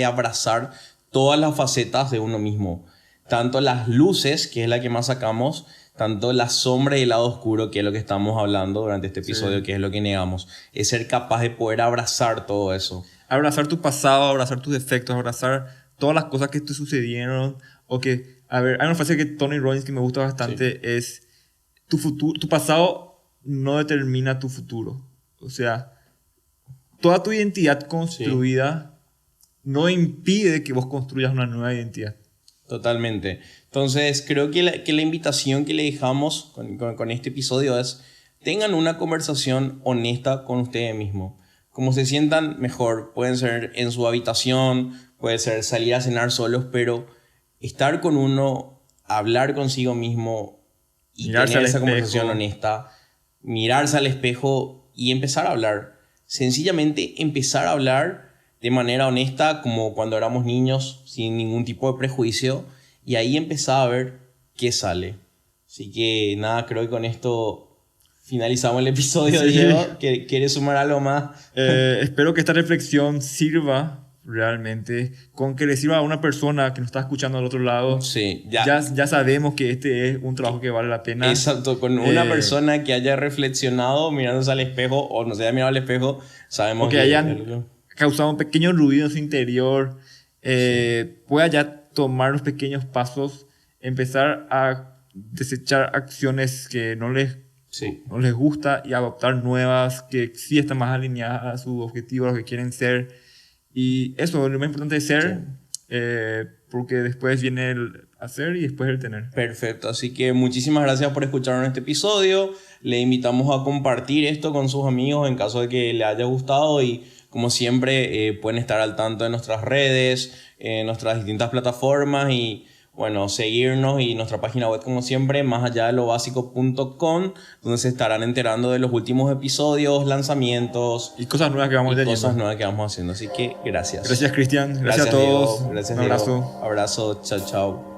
abrazar todas las facetas de uno mismo. Tanto las luces, que es la que más sacamos, tanto la sombra y el lado oscuro, que es lo que estamos hablando durante este episodio, que es lo que negamos. Es ser capaz de poder abrazar todo eso. Abrazar tu pasado, abrazar tus defectos, abrazar todas las cosas que te sucedieron. O que, a ver, hay una frase que Tony Robbins que me gusta bastante, es tu pasado no determina tu futuro. O sea, toda tu identidad construida no impide que vos construyas una nueva identidad. Totalmente. Entonces, creo que la invitación que le dejamos con este episodio es: tengan una conversación honesta con ustedes mismos. Como se sientan mejor, pueden ser en su habitación, puede ser salir a cenar solos, pero estar con uno, hablar consigo mismo y mirarse tener al esa espejo. conversación honesta, mirarse al espejo y empezar a hablar. Sencillamente empezar a hablar de manera honesta, como cuando éramos niños, sin ningún tipo de prejuicio, y ahí empezar a ver qué sale. Así que nada, creo que con esto finalizamos el episodio. Diego, ¿quieres sumar algo más? Espero que esta reflexión sirva realmente, con que le sirva a una persona que nos está escuchando al otro lado. Sí, ya sabemos que este es un trabajo que vale la pena. Exacto, con una persona que haya reflexionado mirándose al espejo o no se haya mirado al espejo, sabemos que hayan causado un pequeño ruido en su interior, pueda ya tomar los pequeños pasos, empezar a desechar acciones que no les gusta y adoptar nuevas que sí están más alineadas a su objetivo, a lo que quieren ser. Y eso, lo más importante es ser, porque después viene el hacer y después el tener. Perfecto, así que muchísimas gracias por escucharnos en este episodio. Le invitamos a compartir esto con sus amigos en caso de que le haya gustado, y como siempre pueden estar al tanto de nuestras redes, nuestras distintas plataformas, y bueno, seguirnos y nuestra página web como siempre, másalladadelobásico.com, donde se estarán enterando de los últimos episodios, lanzamientos y cosas nuevas que vamos teniendo. Cosas nuevas que vamos haciendo, así que gracias. Gracias, Cristian. Gracias a todos. Diego. Gracias, un abrazo. Diego. Abrazo, chao, chao.